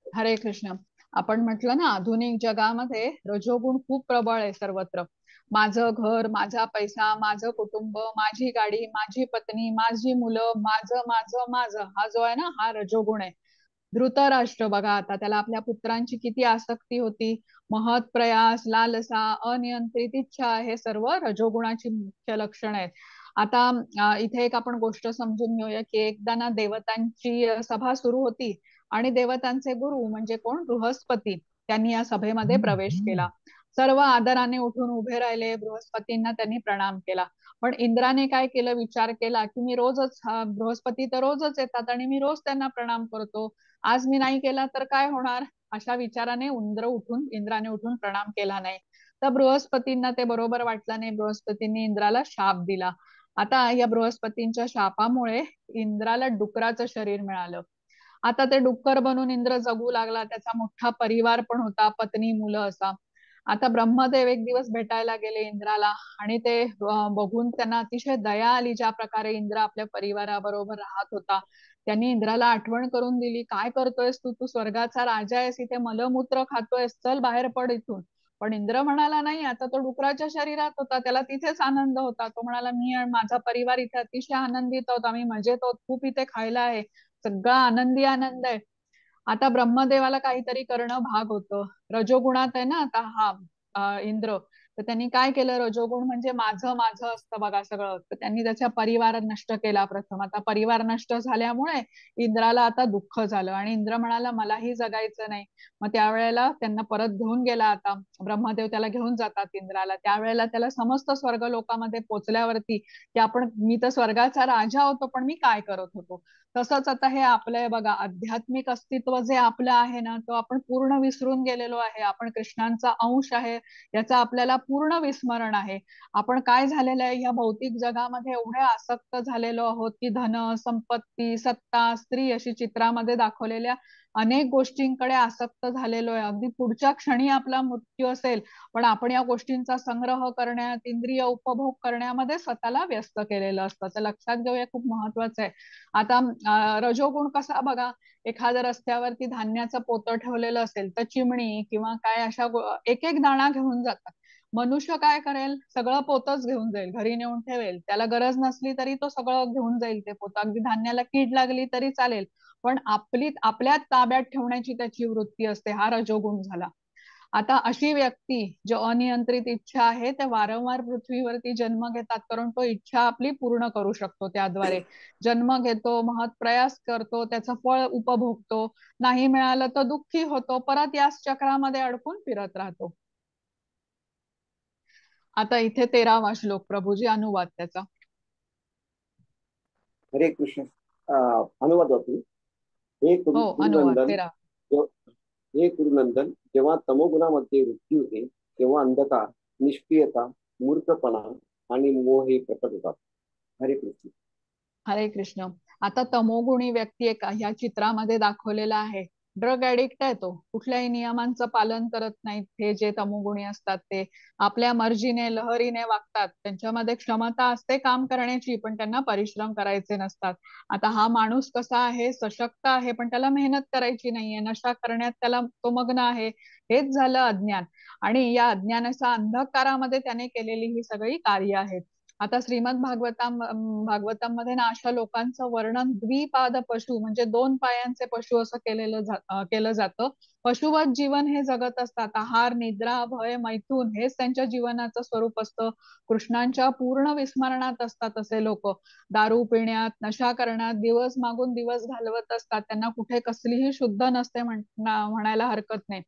हरे कृष्ण. आपण म्हटलं ना, आधुनिक जगामध्ये रजोगुण खूप प्रबळ आहे सर्वत्र. माझं घर, माझा पैसा, माझं कुटुंब, माझी गाडी, माझी पत्नी, माझी मुलं, माझं माझं माझं, हा जो आहे ना, हा रजोगुण आहे. धृतराष्ट्र बघा, आता त्याला आपल्या पुत्रांची किती आसक्ती होती. महत् प्रयास, लालसा, अनियंत्रित इच्छा, हे सर्व रजोगुणाची मुख्य लक्षण आहेत. आता इथे एक आपण गोष्ट समजून घेऊया की एकदा ना देवतांची सभा सुरू होती आणि देवतांचे गुरु म्हणजे कोण, बृहस्पती, त्यांनी या सभेमध्ये प्रवेश केला. सर्व आदराने उठून उभे राहिले, बृहस्पतींना त्यांनी प्रणाम केला. पण इंद्राने काय केलं, विचार केला की मी रोजच, बृहस्पती तर रोजच येतात आणि मी रोज त्यांना प्रणाम करतो, आज मी नाही केला तर काय होणार, अशा विचाराने इंद्राने उठून प्रणाम केला नाही. तर बृहस्पतींना ते बरोबर वाटलं नाही. बृहस्पतींनी इंद्राला शाप दिला. आता या बृहस्पतींच्या शापामुळे इंद्राला डुकराचं शरीर मिळालं. आता ते डुक्कर बनून इंद्र जगू लागला, त्याचा मोठा परिवार पण होता, पत्नी मुलं असा. आता ब्रह्मदेव एक दिवस भेटायला गेले इंद्राला आणि ते बघून त्यांना अतिशय दया आली, ज्या प्रकारे इंद्र आपल्या परिवाराबरोबर राहत होता. त्यांनी इंद्राला आठवण करून दिली, काय करतोयस तू, तू स्वर्गाचा राजा आहेस, इथे मलमूत्र खातोयस, चल बाहेर पड इथून. पण इंद्र म्हणाला नाही, आता तो डुकराच्या शरीरात होता, त्याला तिथेच आनंद होता. तो म्हणाला, मी आणि माझा परिवार इथे अतिशय आनंदित आहोत, आम्ही मजेत आहोत, खूप इथे खायला आहे, सगळा आनंदी आनंद आहे. आता ब्रह्मदेवाला काहीतरी करणं भाग होतं. रजोगुणात आहे ना आता हा इंद्र, तर त्यांनी काय केलं, रजोगुण म्हणजे माझं माझं असतं बघा सगळं, तर त्यांनी त्याचा परिवार नष्ट केला प्रथम. आता परिवार नष्ट झाल्यामुळे इंद्राला आता दुःख झालं आणि इंद्र म्हणाला मलाही जगायचं नाही. मग त्यावेळेला त्यांना परत घेऊन गेला. आता ब्रह्मदेव त्याला घेऊन जातात इंद्राला. त्यावेळेला त्याला समस्त स्वर्ग लोकामध्ये पोचल्यावरती की मी तर स्वर्गाचा राजा होतो, पण मी काय करत होतो. तसंच आता हे आपलं बघा, आध्यात्मिक अस्तित्व जे आपलं आहे ना, तो आपण पूर्ण विसरून गेलेलो आहे. आपण कृष्णांचा अंश आहे याचा आपल्याला पूर्ण विस्मरण आहे. आपण काय झालेलं आहे, या भौतिक जगामध्ये एवढे आसक्त झालेलो आहोत की धन, संपत्ती, सत्ता, स्त्री अशी चित्रामध्ये दाखवलेल्या अनेक गोष्टींकडे आसक्त झालेलो आहे. अगदी पुढच्या क्षणी आपला मृत्यू असेल, पण आपण या गोष्टींचा संग्रह करण्यात, इंद्रिय उपभोग करण्यामध्ये स्वतःला व्यस्त केलेलं असतं. तर लक्षात घेऊया, खूप महत्वाचं आहे. आता रजोगुण कसा बघा, एखाद्या रस्त्यावरती धान्याचं पोतं ठेवलेलं असेल तर चिमणी किंवा काय अशा एक एक दाणा घेऊन जातात. मनुष्य काय करेल, सगळं पोतच घेऊन जाईल, घरी नेऊन ठेवेल, त्याला गरज नसली तरी तो सगळं घेऊन जाईल ते पोतं, अगदी धान्याला कीड लागली तरी चालेल, पण आपल्या ताब्यात ठेवण्याची त्याची वृत्ती असते. हा रजोगुण झाला. आता अशी व्यक्ती जो अनियंत्रित इच्छा आहे ते वारंवार पृथ्वीवरती जन्म घेतात, कारण तो इच्छा आपली पूर्ण करू शकतो. त्याद्वारे जन्म घेतो, महत् प्रयास करतो, त्याचं फळ उपभोगतो, नाही मिळालं तर दुःखी होतो, परत याच चक्रामध्ये अडकून फिरत राहतो. आता इथे 13वा श्लोक प्रभूजी, अनुवाद त्याचा. हरे कृष्ण. अनुवाद वाचू. हे हो, अनुवाद गुरुनंदन, 13. हे गुरुनंदन, जेव्हा तमोगुणामध्ये वृत्ती होते तेव्हा अंधकार, निष्क्रियता, मूर्खपणा आणि मोह हे प्रकट होतात. हरे कृष्ण. हरे कृष्ण. आता तमोगुणी व्यक्ती एक ह्या चित्रामध्ये दाखवलेला आहे. ड्रग ऍडिक्ट आहे तो, कुठल्याही नियमांचं पालन करत नाहीत. हे जे तमोगुणी असतात ते आपल्या मर्जीने, लहरीने वागतात. त्यांच्यामध्ये क्षमता असते काम करण्याची, पण त्यांना परिश्रम करायचे नसतात. आता हा माणूस कसा आहे, सशक्त आहे, पण त्याला मेहनत करायची नाहीये, नशा करण्यात त्याला तो मग्न आहे. हेच झालं अज्ञान. आणि या अज्ञानाच्या अंधकारामध्ये त्याने केलेली ही सगळी कार्य आहेत. आता श्रीमद भागवतम मध्ये ना अशा लोकांचं वर्णन द्विपाद पशु म्हणजे दोन पायांचे पशु असं केलं जातं. पशुवत जीवन हे जगत असतात. आहार, निद्रा, भय, मैथून हेच त्यांच्या जीवनाचं स्वरूप असतं. कृष्णांच्या पूर्ण विस्मरणात असतात असे लोक. दारू पिण्यात, नशा करण्यात दिवस मागून दिवस घालवत असतात. त्यांना कुठे कसलीही शुद्ध नसते म्हणायला हरकत नाही.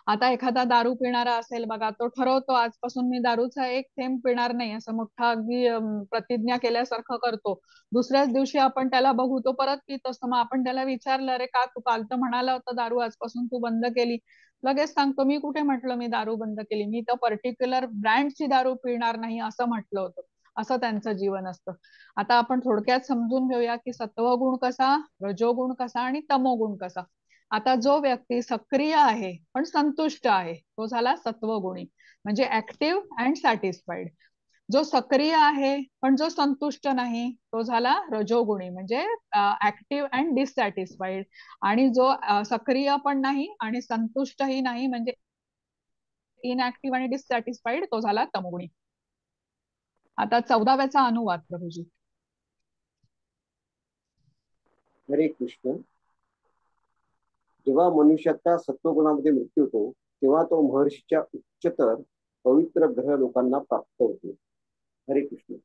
आता एखादा दारू पिणारा असेल बघा, तो ठरवतो आजपासून मी दारूचा एक थेंब पिणार नाही, असं मोठा अगदी प्रतिज्ञा केल्यासारखं करतो. दुसऱ्याच दिवशी आपण त्याला बघू तो परत पित असतो. मग आपण त्याला विचारलं, अरे का तू काल तर म्हणाला होता दारू आजपासून तू बंद केली? लगेच सांगतो, मी कुठे म्हटलं मी दारू बंद केली, मी तर पर्टिक्युलर ब्रँडची दारू पिणार नाही असं म्हटलं होतं. असं त्यांचं जीवन असतं. आता आपण थोडक्यात समजून घेऊया की सत्वगुण कसा, रजोगुण कसा आणि तमोगुण कसा. आता जो व्यक्ती सक्रिय आहे पण संतुष्ट आहे तो झाला सत्वगुणी, म्हणजे ऍक्टिव्ह अँड सॅटिस्फाईड. जो सक्रिय आहे पण जो संतुष्ट नाही तो झाला रजोगुणी, म्हणजे ऍक्टिव्ह अँड डिससॅटिस्फाईड. आणि जो सक्रिय पण नाही आणि संतुष्टही नाही म्हणजे इनऍक्टिव्ह आणि डिससॅटिस्फाईड तो झाला तमोगुणी. आता 14व्याचा अनुवाद प्रभूजी. हरे कृष्ण. जेव्हा मनुष्याचा सत्वगुणामध्ये मृत्यू होतो तेव्हा तो महर्षीच्या उच्चतर पवित्र ग्रह लोकांना प्राप्त होतो. हरे कृष्ण.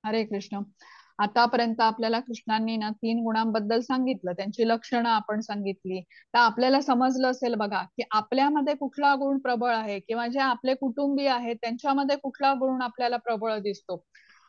हरे कृष्ण. आतापर्यंत आपल्याला कृष्णांनी ना 3 गुणांबद्दल सांगितलं, त्यांची लक्षणं आपण सांगितली. तर आपल्याला समजलं असेल बघा की आपल्यामध्ये कुठला गुण प्रबळ आहे किंवा जे आपले कुटुंबीय आहेत त्यांच्यामध्ये कुठला गुण आपल्याला प्रबळ दिसतो.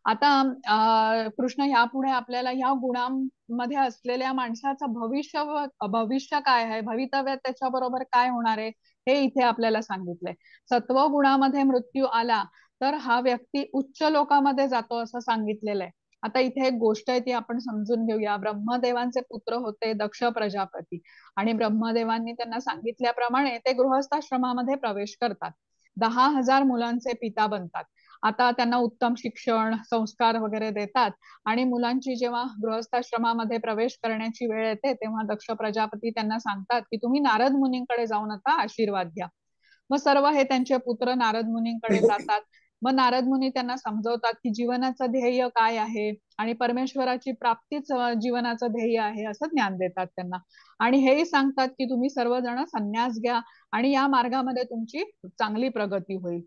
आता कृष्ण यापुढे आपल्याला ह्या गुणांमध्ये असलेल्या माणसाचं भविष्य काय आहे, भवितव्य त्याच्याबरोबर काय होणार आहे हे इथे आपल्याला सांगितलंय. सत्व गुणामध्ये मृत्यू आला तर हा व्यक्ती उच्च लोकांमध्ये जातो असं सांगितलेलं आहे. आता इथे एक गोष्ट आहे ती आपण समजून घेऊया. ब्रह्मदेवांचे पुत्र होते दक्ष प्रजापती आणि ब्रह्मदेवांनी त्यांना सांगितल्याप्रमाणे ते गृहस्थाश्रमामध्ये प्रवेश करतात. 10,000 मुलांचे पिता बनतात. आता त्यांना उत्तम शिक्षण संस्कार वगैरे देतात आणि मुलांची जेव्हा गृहस्थाश्रमामध्ये प्रवेश करण्याची वेळ येते तेव्हा दक्ष प्रजापती त्यांना सांगतात की तुम्ही नारद मुनींकडे जाऊन आता आशीर्वाद घ्या. मग सर्व हे त्यांचे पुत्र नारद मुनींकडे जातात. मग नारद मुनी त्यांना समजवतात की जीवनाचं ध्येय काय आहे आणि परमेश्वराची प्राप्तीच जीवनाचं ध्येय आहे असं ज्ञान देतात त्यांना. आणि हेही सांगतात की तुम्ही सर्वजण संन्यास घ्या आणि या मार्गामध्ये तुमची चांगली प्रगती होईल.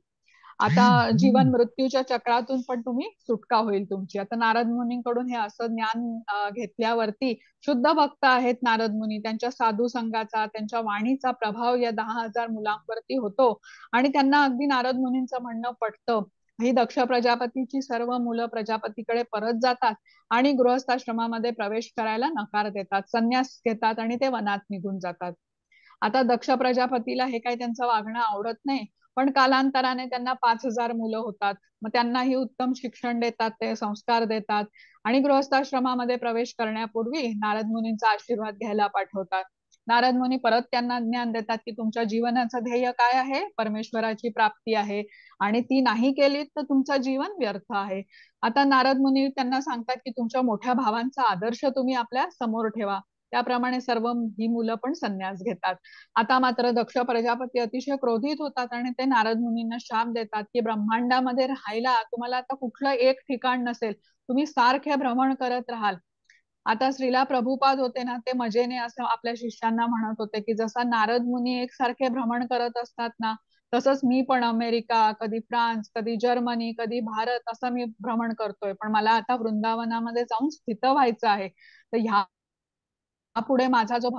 आता जीवन मृत्यूच्या चक्रातून पण तुम्ही सुटका होईल तुमची. आता नारद मुनींकडून हे असं ज्ञान घेतल्यावरती शुद्ध भक्त आहेत नारद मुनी, त्यांच्या साधू संघाचा त्यांच्या वाणीचा प्रभाव या 10,000 मुलांवरती होतो आणि त्यांना अगदी नारद मुनींचं म्हणणं पटतं. ही दक्ष प्रजापतीची सर्व मुलं प्रजापतीकडे परत जातात आणि गृहस्थाश्रमामध्ये प्रवेश करायला नकार देतात, संन्यास घेतात आणि ते वनात निघून जातात. आता दक्ष प्रजापतीला हे काही त्यांचं वागणं आवडत नाही, पण कालांतराने त्यांना 5,000 मुलं होतात. मग त्यांनाही उत्तम शिक्षण देतात, ते संस्कार देतात आणि गृहस्थाश्रमामध्ये प्रवेश करण्यापूर्वी नारद मुनींचा आशीर्वाद घ्यायला पाठवतात. नारद मुनी परत त्यांना ज्ञान देतात की तुमच्या जीवनाचं ध्येय काय आहे, परमेश्वराची प्राप्ती आहे आणि ती नाही केली तर तुमचं जीवन व्यर्थ आहे. आता नारद मुनी त्यांना सांगतात की तुमच्या मोठ्या भावांचा आदर्श तुम्ही आपल्या समोर ठेवा. त्याप्रमाणे सर्व ही मुलं पण संन्यास घेतात. आता मात्र दक्ष प्रजापती अतिशय क्रोधित होतात आणि ते नारद मुनींना शाप देतात की ब्रह्मांडामध्ये राहायला तुम्हाला आता कुठलं एक ठिकाण नसेल, तुम्ही सारखे भ्रमण करत राहाल. आता श्रीला प्रभुपाद होते ना, ते मजेने असं आपल्या शिष्यांना म्हणत होते की जसा नारद मुनी एकसारखे भ्रमण करत असतात ना, तसंच मी पण अमेरिका, कधी फ्रान्स, कधी जर्मनी, कधी भारत असं मी भ्रमण करतोय. पण मला आता वृंदावनामध्ये जाऊन स्थित व्हायचं आहे. तर ह्या पुढे माझा जो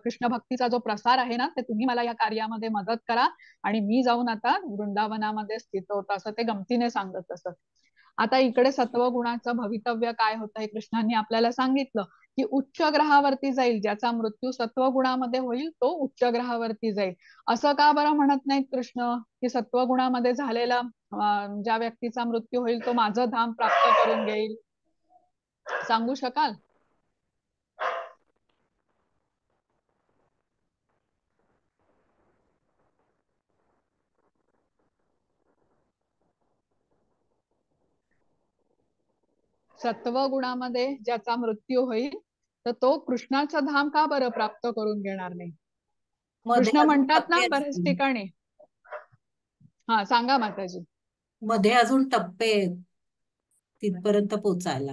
कृष्ण भक्तीचा जो प्रसार आहे ना, ते तुम्ही मला या कार्यामध्ये मदत करा आणि मी जाऊन आता वृंदावनामध्ये स्थित होत असं ते गमतीने सांगत असत. आता इकडे सत्वगुणाचं भवितव्य काय होतं हे कृष्णांनी आपल्याला सांगितलं की उच्च ग्रहावरती जाईल. ज्याचा मृत्यू सत्वगुणामध्ये होईल तो उच्च ग्रहावरती जाईल. असं का बरं म्हणत नाहीत कृष्ण की सत्वगुणामध्ये झालेला ज्या व्यक्तीचा मृत्यू होईल तो माझं धाम प्राप्त करून घेईल? सांगू शकाल? सत्वगुणामध्ये ज्याचा मृत्यू होईल तर तो कृष्णाचं धाम का बरं प्राप्त करून घेणार नाही? मध्ये कृष्ण अजून म्हणतात ना टप्पे बऱ्याच ठिकाणी. हा सांगा माताजी. मध्ये अजून टप्पे आहेत. तिथपर्यंत पोचायला.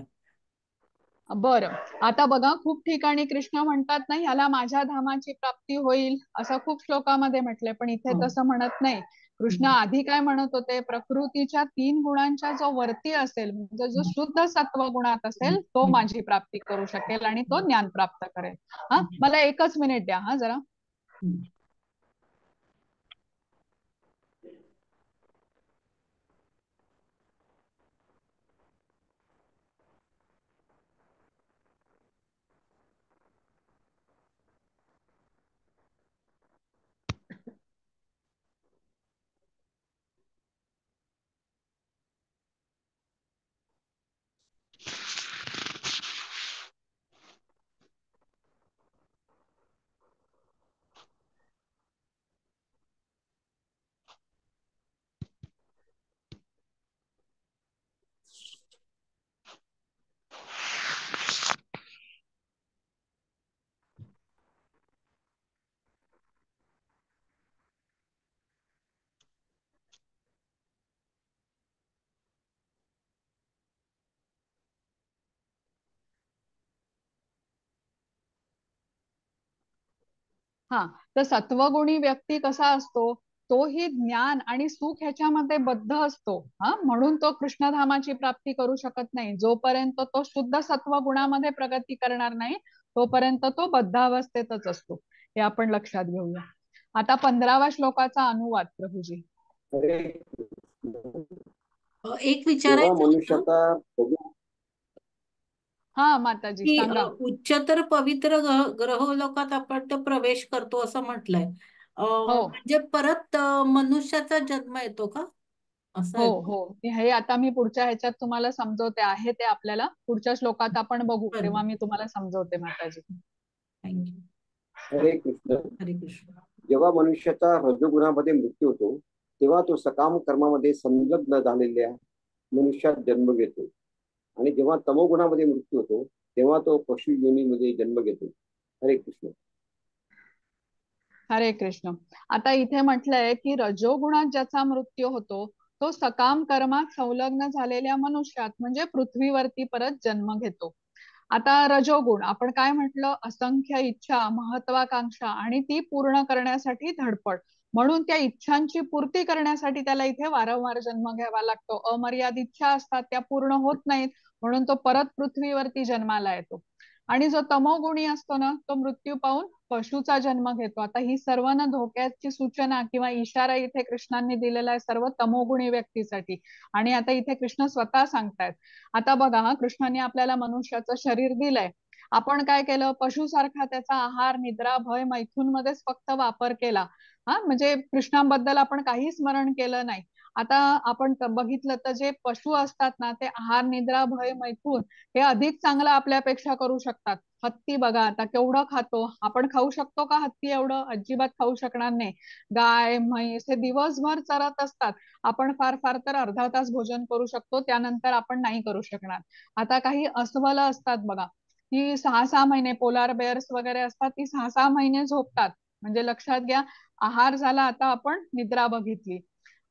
बरं, आता बघा खूप ठिकाणी कृष्ण म्हणतात ना ह्याला माझ्या धामाची प्राप्ती होईल असं खूप श्लोकामध्ये म्हटलंय, पण इथे हो. तसं म्हणत नाही. कृष्ण आधी काय म्हणत होते, प्रकृतीच्या 3 गुणांच्या जो वरती असेल म्हणजे जो शुद्ध सत्व गुणात असेल तो माझी प्राप्ती करू शकेल आणि तो ज्ञान प्राप्त करेल. हा, मला 1च मिनिट द्या हा जरा. हा, तर सत्वगुणी व्यक्ती कसा असतो, तोही ज्ञान आणि सुख ह्याच्यामध्ये बद्ध असतो. हा, म्हणून तो कृष्णधामाची प्राप्ती करू शकत नाही. जोपर्यंत तो शुद्ध सत्व गुणामध्ये प्रगती करणार नाही तोपर्यंत तो बद्धावस्थेतच असतो. हे आपण लक्षात घेऊया. आता 15व्या श्लोकाचा अनुवाद प्रभूजी. हरे एक जेव्हा विचारायचं होतं मनुष्याचा रजो- हा माताजी की सांगा. उच्चतर पवित्र ग्रहलोकात आपण तो प्रवेश करतो असं म्हटलंय. हो म्हणजे परत मनुष्याचा जन्म येतो का, असं हो आहे? हो, हे आता मी पुढच्या ह्याच्यात तुम्हाला समजवते. आहे ते आपल्याला पुढच्या श्लोकात आपण बघू, तेव्हा मी तुम्हाला समजवते माताजी. थँक्यू. हरे कृष्ण. हरे कृष्ण. जेव्हा मनुष्याचा रजोगुणामध्ये मृत्यू होतो तेव्हा तो सकाम कर्मामध्ये संलग्न झालेल्या मनुष्यात जन्म घेतो, आणि जेव्हा तमोगुणामध्ये मृत्यू होतो तेव्हा तो पशु योनीमध्ये जन्म घेतो. हरे कृष्ण. हरे कृष्ण. आता इथे म्हटलंय की रजोगुणात ज्याचा मृत्यू होतो तो सकाम कर्मात संलग्न झालेल्या मनुष्यात म्हणजे पृथ्वीवरती परत जन्म घेतो. आता रजोगुण आपण काय म्हटलं, असंख्य इच्छा, महत्वाकांक्षा आणि ती पूर्ण करण्यासाठी धडपड, म्हणून त्या इच्छांची पूर्ती करण्यासाठी त्याला इथे वारंवार जन्म घ्यावा लागतो. अमर्यादित इच्छा असतात त्या पूर्ण होत नाहीत म्हणून तो परत पृथ्वीवरती जन्माला येतो. आणि जो तमोगुणी असतो ना तो मृत्यू पाहून पशुचा जन्म घेतो. आता ही सर्व ना धोक्याची सूचना किंवा इशारा इथे कृष्णांनी दिलेला आहे सर्व तमोगुणी व्यक्तीसाठी. आणि आता इथे कृष्ण स्वतः सांगतायत. आता बघा हा, कृष्णाने आपल्याला मनुष्याचं शरीर दिलंय. आपण काय केलं, पशुसारखा त्याचा आहार, निद्रा, भय, मैथून मध्येच फक्त वापर केला. हा, म्हणजे कृष्णांबद्दल आपण काही स्मरण केलं नाही. आता आपण बघितलं तर जे पशु असतात ना ते आहार, निद्रा, भय, मैथून हे अधिक चांगलं आपल्यापेक्षा करू शकतात. हत्ती बघा आता केवढं खातो, आपण खाऊ शकतो का हत्ती एवढं? अजिबात खाऊ शकणार नाही. गाय, म्हैस हे दिवसभर चरत असतात. आपण फार फार तर अर्धा तास भोजन करू शकतो, त्यानंतर आपण नाही करू शकणार. आता काही अस्वल असतात बघा, ती 6-6 महिने, पोलार बेअर्स वगैरे असतात, ती 6-6 महिने झोपतात. म्हणजे लक्षात घ्या, आहार झाला, आता आपण निद्रा बघितली.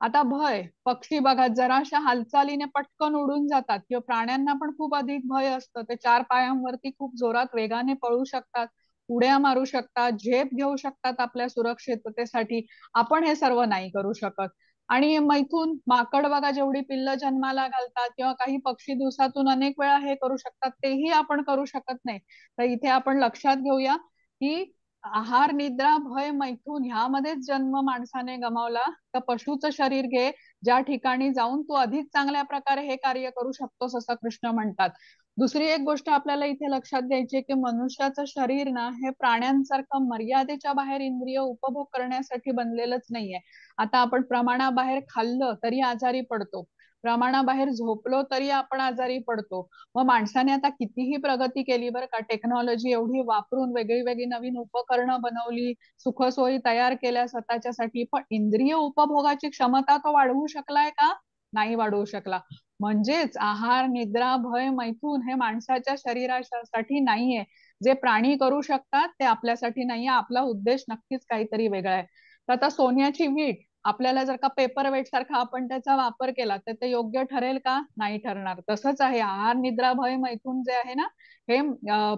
आता भय, पक्षी बघा जराशा हालचालीने पटकन उडून जातात, किंवा प्राण्यांना पण खूप अधिक भय असतं. ते 4 पायांवरती खूप जोरात वेगाने पळू शकतात, उड्या मारू शकतात, झेप घेऊ शकतात आपल्या सुरक्षिततेसाठी. आपण हे सर्व नाही करू शकत. आणि मैथून, माकड बघा जेवढी पिल्ल जन्माला घालतात, किंवा काही पक्षी दिवसातून अनेक वेळा हे करू शकतात, तेही आपण करू शकत नाही. तर इथे आपण लक्षात घेऊया की आहार, निद्रा, भय, मैथून ह्यामध्येच जन्म माणसाने गमावला तर पशुचं शरीर घे, ज्या ठिकाणी जाऊन तू अधिक चांगल्या प्रकारे हे कार्य करू शकतोस असं कृष्ण म्हणतात. दुसरी एक गोष्ट आपल्याला इथे लक्षात द्यायची आहे की मनुष्याचं शरीर ना हे प्राण्यांसारखं मर्यादेच्या बाहेर इंद्रिय उपभोग करण्यासाठी बनलेलंच नाहीये. आता आपण प्रमाणाबाहेर खाल्लं तरी आजारी पडतो, प्रमाणाबाहेर झोपलो तरी आपण आजारी पडतो. मग माणसाने आता कितीही प्रगती केली बरं का, टेक्नॉलॉजी एवढी वापरून वेगळी वेगळी नवीन उपकरणं बनवली, सुखसोयी तयार केल्या स्वतःच्यासाठी, पण इंद्रिय उपभोगाची क्षमता तो वाढवू शकलाय का? नाही वाढवू शकला. म्हणजेच आहार, निद्रा, भय, मैथून हे माणसाच्या शरीरासाठी नाहीये. जे प्राणी करू शकतात ते आपल्यासाठी नाहीये. आपला उद्देश नक्कीच काहीतरी वेगळा आहे. तर आता सोन्याची वीट आपल्याला जर का पेपर वेट सारखा आपण त्याचा वापर केला तर ते योग्य ठरेल का? नाही ठरणार. तसंच आहे आहार निद्रा भय मैथुन जे आहे ना, हे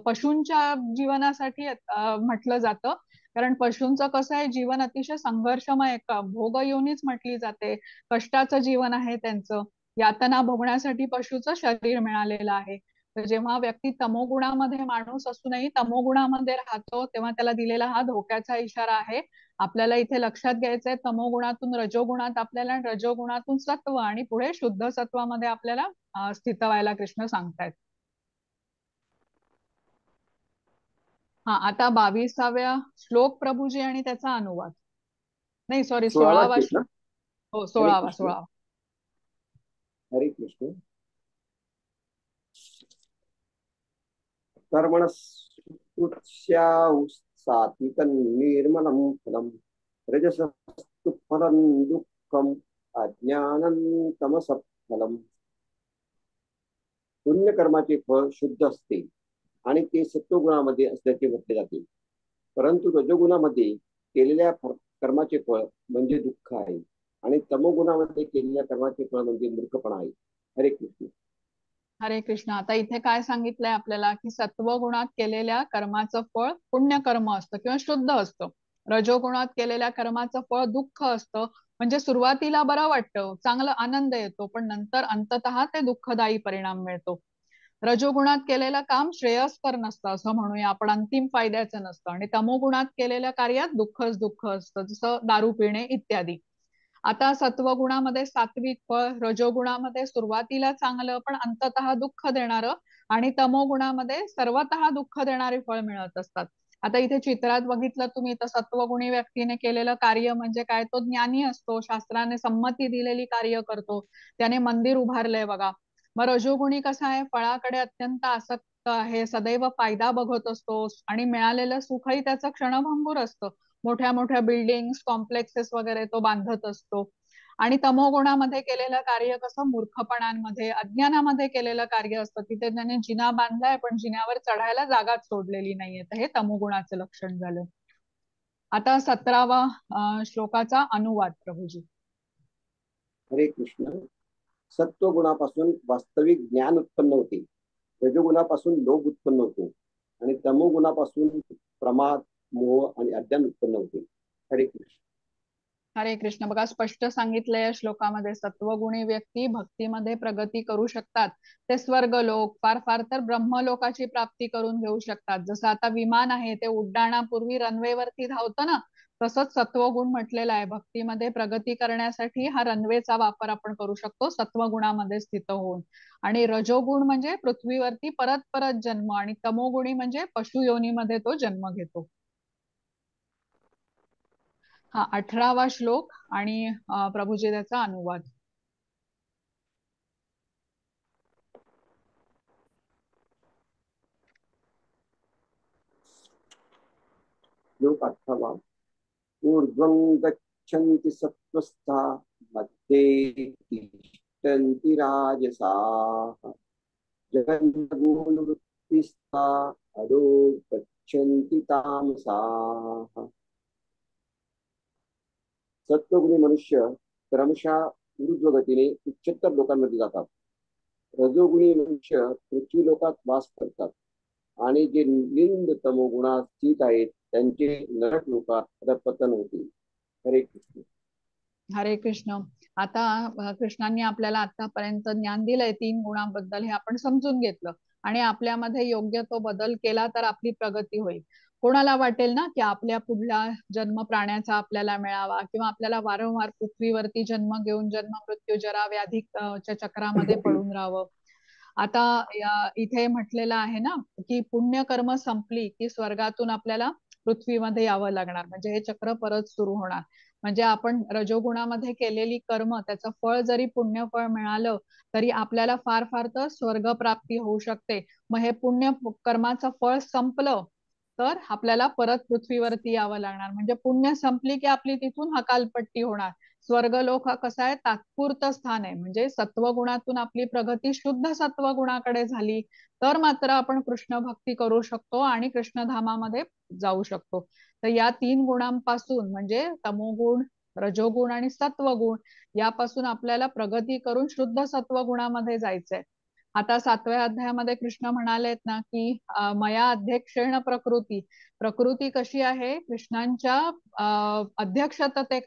पशूंच्या जीवनासाठी म्हटलं जातं. कारण पशूंचं कसं आहे, जीवन अतिशय संघर्षमय, भोगयोनीच म्हटली जाते, कष्टाचं जीवन आहे त्यांचं, यातना भोगण्यासाठी पशुचं शरीर मिळालेलं आहे. तर जेव्हा व्यक्ती तमोगुणामध्ये माणूस असूनही तमोगुणामध्ये राहतो, तेव्हा त्याला दिलेला हा धोक्याचा इशारा आहे. आपल्याला इथे लक्षात घ्यायचंय, तमोगुणातून रजोगुणात आपल्याला, रजोगुणातून सत्व आणि पुढे शुद्ध सत्वामध्ये आपल्याला स्थित व्हायला कृष्ण सांगतायत. हा, आता 22व्या श्लोक प्रभूजी आणि त्याचा अनुवाद. नाही सॉरी, 16वा श्लोक ना. श्लोक. हो, हरे 16वा कृष्ण. 16वा. हरे कृष्ण. कर्मणः सात्विकं निर्मलं फलं रजसस्तु फलं दुःखम् अज्ञानं तमसः फलम्. पुण्यकर्माचे फळ शुद्ध असते आणि ते सत्वगुणामध्ये असल्याचे म्हटले जाते, परंतु रजोगुणामध्ये केलेल्या कर्माचे फळ म्हणजे दुःख आहे आणि तमोगुणामध्ये केलेल्या कर्माचे फळ म्हणजे मूर्खपणा आहे. हरे कृष्ण. हरे कृष्ण. आता इथे काय सांगितलंय आपल्याला, की सत्वगुणात केलेल्या कर्माचं फळ पुण्यकर्म असतं किंवा शुद्ध असतं. रजोगुणात केलेल्या कर्माचं फळ दुःख असतं. म्हणजे सुरुवातीला बरं वाटतं, चांगला आनंद येतो, पण नंतर अंततः ते दुःखदायी परिणाम मिळतो. रजोगुणात केलेलं काम श्रेयस्कर नसतं असं म्हणूया आपण, अंतिम फायद्याचं नसतं. आणि तमोगुणात केलेल्या कार्यात दुःखच दुःख असतं, जसं दारू पिणे इत्यादी. आता सत्वगुणामध्ये सात्विक फळ, रजोगुणामध्ये सुरुवातीला चांगलं पण अंततः दुःख देणारं, आणि तमोगुणामध्ये सर्वतः दुःख देणारे फळ मिळत असतात. आता इथे चित्रात बघितलं तुम्ही तर सत्वगुणी व्यक्तीने केलेलं कार्य म्हणजे काय, तो ज्ञानी असतो, शास्त्राने संमती दिलेली कार्य करतो, त्याने मंदिर उभारलंय बघा. मग रजोगुणी कसा आहे, फळाकडे अत्यंत आसक्त आहे, सदैव फायदा बघत असतो आणि मिळालेलं सुखही त्याचं क्षणभंगूर असतं. मोठ्या मोठ्या बिल्डिंग कॉम्प्लेक्सेस वगैरे तो बांधत असतो. आणि तमोगुणामध्ये केलेलं कार्य कसं, मूर्खपणांमध्ये अज्ञानामध्ये केलेलं कार्य असतं, तिथे त्याने जिना बांधलाय पण जिन्यावर चढायला जागाच सोडलेली नाहीये. तर हे तमोगुणाचं लक्षण झालं. आता 17वा श्लोकाचा अनुवाद प्रभूजी. हरे कृष्ण. सत्वगुणापासून वास्तविक ज्ञान उत्पन्न होते, रजोगुणापासून लोभ उत्पन्न होतो आणि तमोगुणापासून प्रमाद मोह आणि अज्ञान उत्पन्न होते. हरे कृष्ण. हरे कृष्ण. बघा स्पष्ट सांगितलंय या श्लोकामध्ये, सत्वगुणी व्यक्ती भक्तीमध्ये प्रगती करू शकतात. ते स्वर्गलोक, फार फार तर ब्रह्मलोकाची प्राप्ती करून घेऊ शकतात. जसं आता विमान आहे ते उड्डाणापूर्वी रनवेवरती धावतं ना, तसंच सत्वगुण म्हटलेला आहे, भक्तीमध्ये प्रगती करण्यासाठी हा रनवेचा वापर आपण करू शकतो सत्वगुणामध्ये स्थित होऊन. आणि रजोगुण म्हणजे पृथ्वीवरती परत परत जन्म, आणि तमोगुणी म्हणजे पशुयोनीमध्ये तो जन्म घेतो. हा 18वा श्लोक आणि प्रभूजी त्याचा अनुवाद. श्लोक 18. ऊर्ध्वं गच्छन्ति सत्त्वस्था मध्ये तिष्ठन्ति राजसाः जगन्मूलवृत्तिस्था अधो गच्छन्ति तामसाः. सत्वगुणी मनुष्य क्रमशः ऊर्ध्व गतीने उच्चतर लोकांमध्ये जातात. रजोगुणी मनुष्य पृथ्वी लोकात वास करतात आणि जे निंद तमोगुणात स्थित आहेत त्यांचे नरक लोकात पतन होते. हरे कृष्ण. हरे कृष्ण. आता कृष्णांनी आपल्याला आतापर्यंत ज्ञान दिलंय 3 गुणांबद्दल, हे आपण समजून घेतलं आणि आपल्यामध्ये योग्य तो बदल केला तर आपली प्रगती होईल. कोणाला वाटेल ना की आपल्या पुढला जन्म प्राण्याचा आपल्याला मिळावा, किंवा आपल्याला वारंवार पृथ्वीवरती जन्म घेऊन जन्म मृत्यू जरा व्याधी च्या चक्रामध्ये पडून राहावं. आता इथे म्हटलेलं आहे ना की पुण्यकर्म संपली की स्वर्गातून आपल्याला पृथ्वीमध्ये यावं लागणार, म्हणजे हे चक्र परत सुरू होणार. म्हणजे आपण रजोगुणामध्ये केलेली कर्म त्याचं फळ जरी पुण्यफळ मिळालं तरी आपल्याला फार फार तर स्वर्ग प्राप्ती होऊ शकते. मग हे पुण्य कर्माचं फळ संपलं तर आपल्याला परत पृथ्वीवरती यावं लागणार, म्हणजे पुण्य संपली की आपली तिथून हकालपट्टी होणार. स्वर्गलोक हा कसा आहे, तात्पुरतं स्थान आहे. म्हणजे सत्वगुणातून आपली प्रगती शुद्ध सत्वगुणाकडे झाली तर मात्र आपण कृष्ण भक्ती करू शकतो आणि कृष्णधामामध्ये जाऊ शकतो. तर या 3 गुणांपासून म्हणजे तमोगुण, रजोगुण आणि सत्वगुण यापासून आपल्याला प्रगती करून शुद्ध सत्वगुणामध्ये जायचंय. आता 7व्या अध्यायामध्ये कृष्ण म्हणालेत ना की मया अध्यक्षेण प्रकृती. प्रकृती कशी आहे? कृष्णांच्या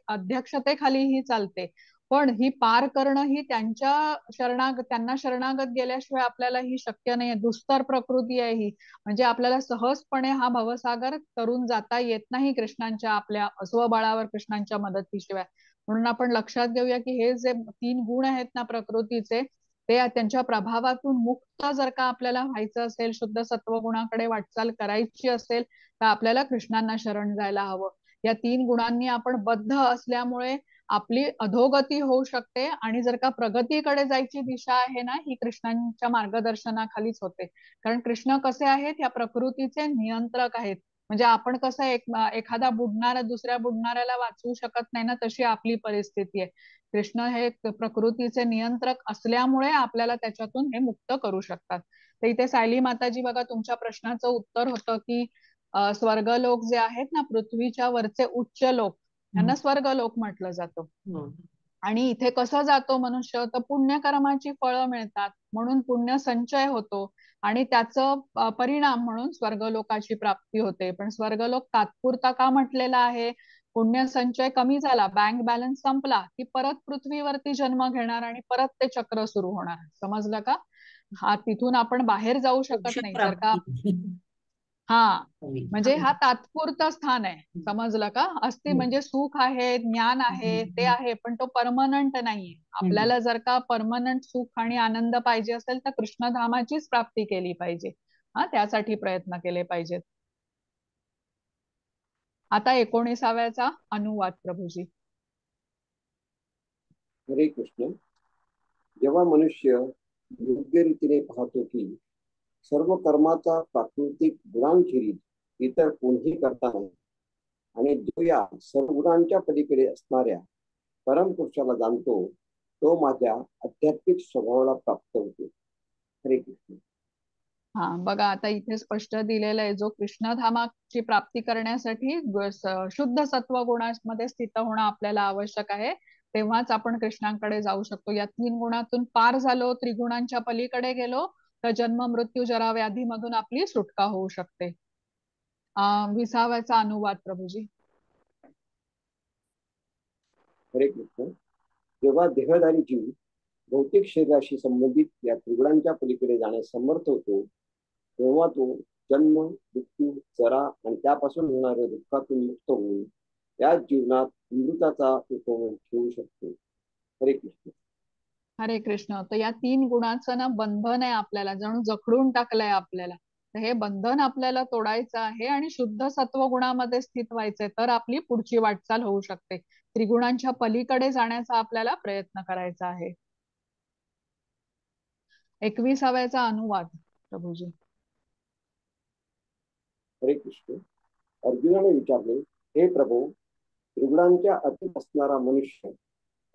अध्यक्षतेखाली ही चालते, पण ही पार करणं ही त्यांना शरणागत गेल्याशिवाय आपल्याला ही शक्य नाहीये. दुस्तर प्रकृती आहे ही, म्हणजे आपल्याला सहजपणे हा भवसागर तरून जाता येत नाही कृष्णांच्या आपल्या स्वबळावर, कृष्णांच्या मदतीशिवाय. म्हणून आपण लक्षात घेऊया की हे जे 3 गुण आहेत ना प्रकृतीचे, ते त्यांच्या प्रभावातून मुक्त जर का आपल्याला व्हायचं असेल, शुद्ध सत्वगुणाकडे वाटचाल करायची असेल, तर आपल्याला कृष्णांना शरण जायला हवं. या 3 गुणांनी आपण बद्ध असल्यामुळे आपली अधोगती होऊ शकते, आणि जर का प्रगतीकडे जायची दिशा आहे ना, ही कृष्णांच्या मार्गदर्शनाखालीच होते. कारण कृष्ण कसे आहेत? या प्रकृतीचे नियंत्रक आहेत. म्हणजे आपण कसं एखादा बुडणारा दुसऱ्या बुडणाऱ्याला वाचवू शकत नाही ना, तशी आपली परिस्थिती आहे. कृष्ण हे प्रकृतीचे नियंत्रक असल्यामुळे आपल्याला त्याच्यातून हे मुक्त करू शकतात. तर इथे सायली माताजी बघा, तुमच्या प्रश्नाचं उत्तर होतं की स्वर्गलोक जे आहेत ना, पृथ्वीच्या वरचे उच्च लोक, यांना स्वर्गलोक म्हटलं जातं. आणि इथे कसं जातो मनुष्य? तर पुण्यकर्माची फळं मिळतात, म्हणून पुण्य संचय होतो, आणि त्याचं परिणाम म्हणून स्वर्गलोकाची प्राप्ती होते. पण स्वर्गलोक तात्पुरता का म्हटलेला आहे? पुण्य संचय कमी झाला, बँक बॅलन्स संपला की परत पृथ्वीवरती जन्म घेणार आणि परत ते चक्र सुरू होणार. समजलं का? हा, तिथून आपण बाहेर जाऊ शकत नाही जर का. हा, म्हणजे हा तात्पुरतं स्थान आहे. समजलं का? असते म्हणजे सुख आहे, ज्ञान आहे, ते आहे, पण तो परमनंट नाहीये. आपल्याला जर का परमनंट सुख आणि आनंद पाहिजे असेल तर कृष्णधामाचीच प्राप्ती केली पाहिजे. हा, त्यासाठी प्रयत्न केले पाहिजेत. आता 19व्याचा अनुवाद प्रभूजी. हरे कृष्ण. जेव्हा मनुष्य योग्य रीतीने पाहतो की सर्व कर्माचा प्राकृतिक गुणांखेरीज इतर कोणीही करता नाही, आणि जो या सर्व गुणांच्या पलीकडे असणाऱ्या परमपुरुषाला जाणतो, तो माझ्या आध्यात्मिक स्वभावाला प्राप्त होतो. हरे कृष्ण. हा बघा, आता इथे स्पष्ट दिलेलं आहे, जो कृष्णधामाची प्राप्ती करण्यासाठी शुद्ध सत्व गुणामध्ये स्थित होणं आपल्याला आवश्यक आहे, तेव्हाच आपण कृष्णांकडे जाऊ शकतो. या 3 गुणातून पार झालो, त्रिगुणांच्या पलीकडे गेलो, तर जन्म मृत्यू जरा व्याधी मधून आपली सुटका होऊ शकते. 20व्याचा अनुवाद प्रभूजी. हरे कृष्ण. जेव्हा देहधारी जीव भौतिक शरीराशी संबंधित या त्रिगुणांच्या पलीकडे जाण्यास समर्थ होतो, तेव्हा तो जन्म मृत्यू जरा आणि त्यापासून होणाऱ्या दुःखातून मुक्त होऊन या जीवनात अमृताचा उपभोग घेऊ शकतो. हरे कृष्ण. हरे कृष्ण. तर या 3 गुणांचं ना बंधन आहे, आपल्याला जणू जखडून टाकलंय आपल्याला. तर हे बंधन आपल्याला तोडायचं आहे आणि शुद्ध सत्व गुणामध्ये स्थित व्हायचंय, तर आपली पुढची वाटचाल होऊ शकते. त्रिगुणांच्या पलीकडे जाण्याचा आपल्याला प्रयत्न करायचा आहे. 21व्याचा अनुवाद प्रभूजी. हरे कृष्ण. अर्जुनाने विचारले, हे प्रभू, त्रिगुणांच्या अतीत असणारा मनुष्य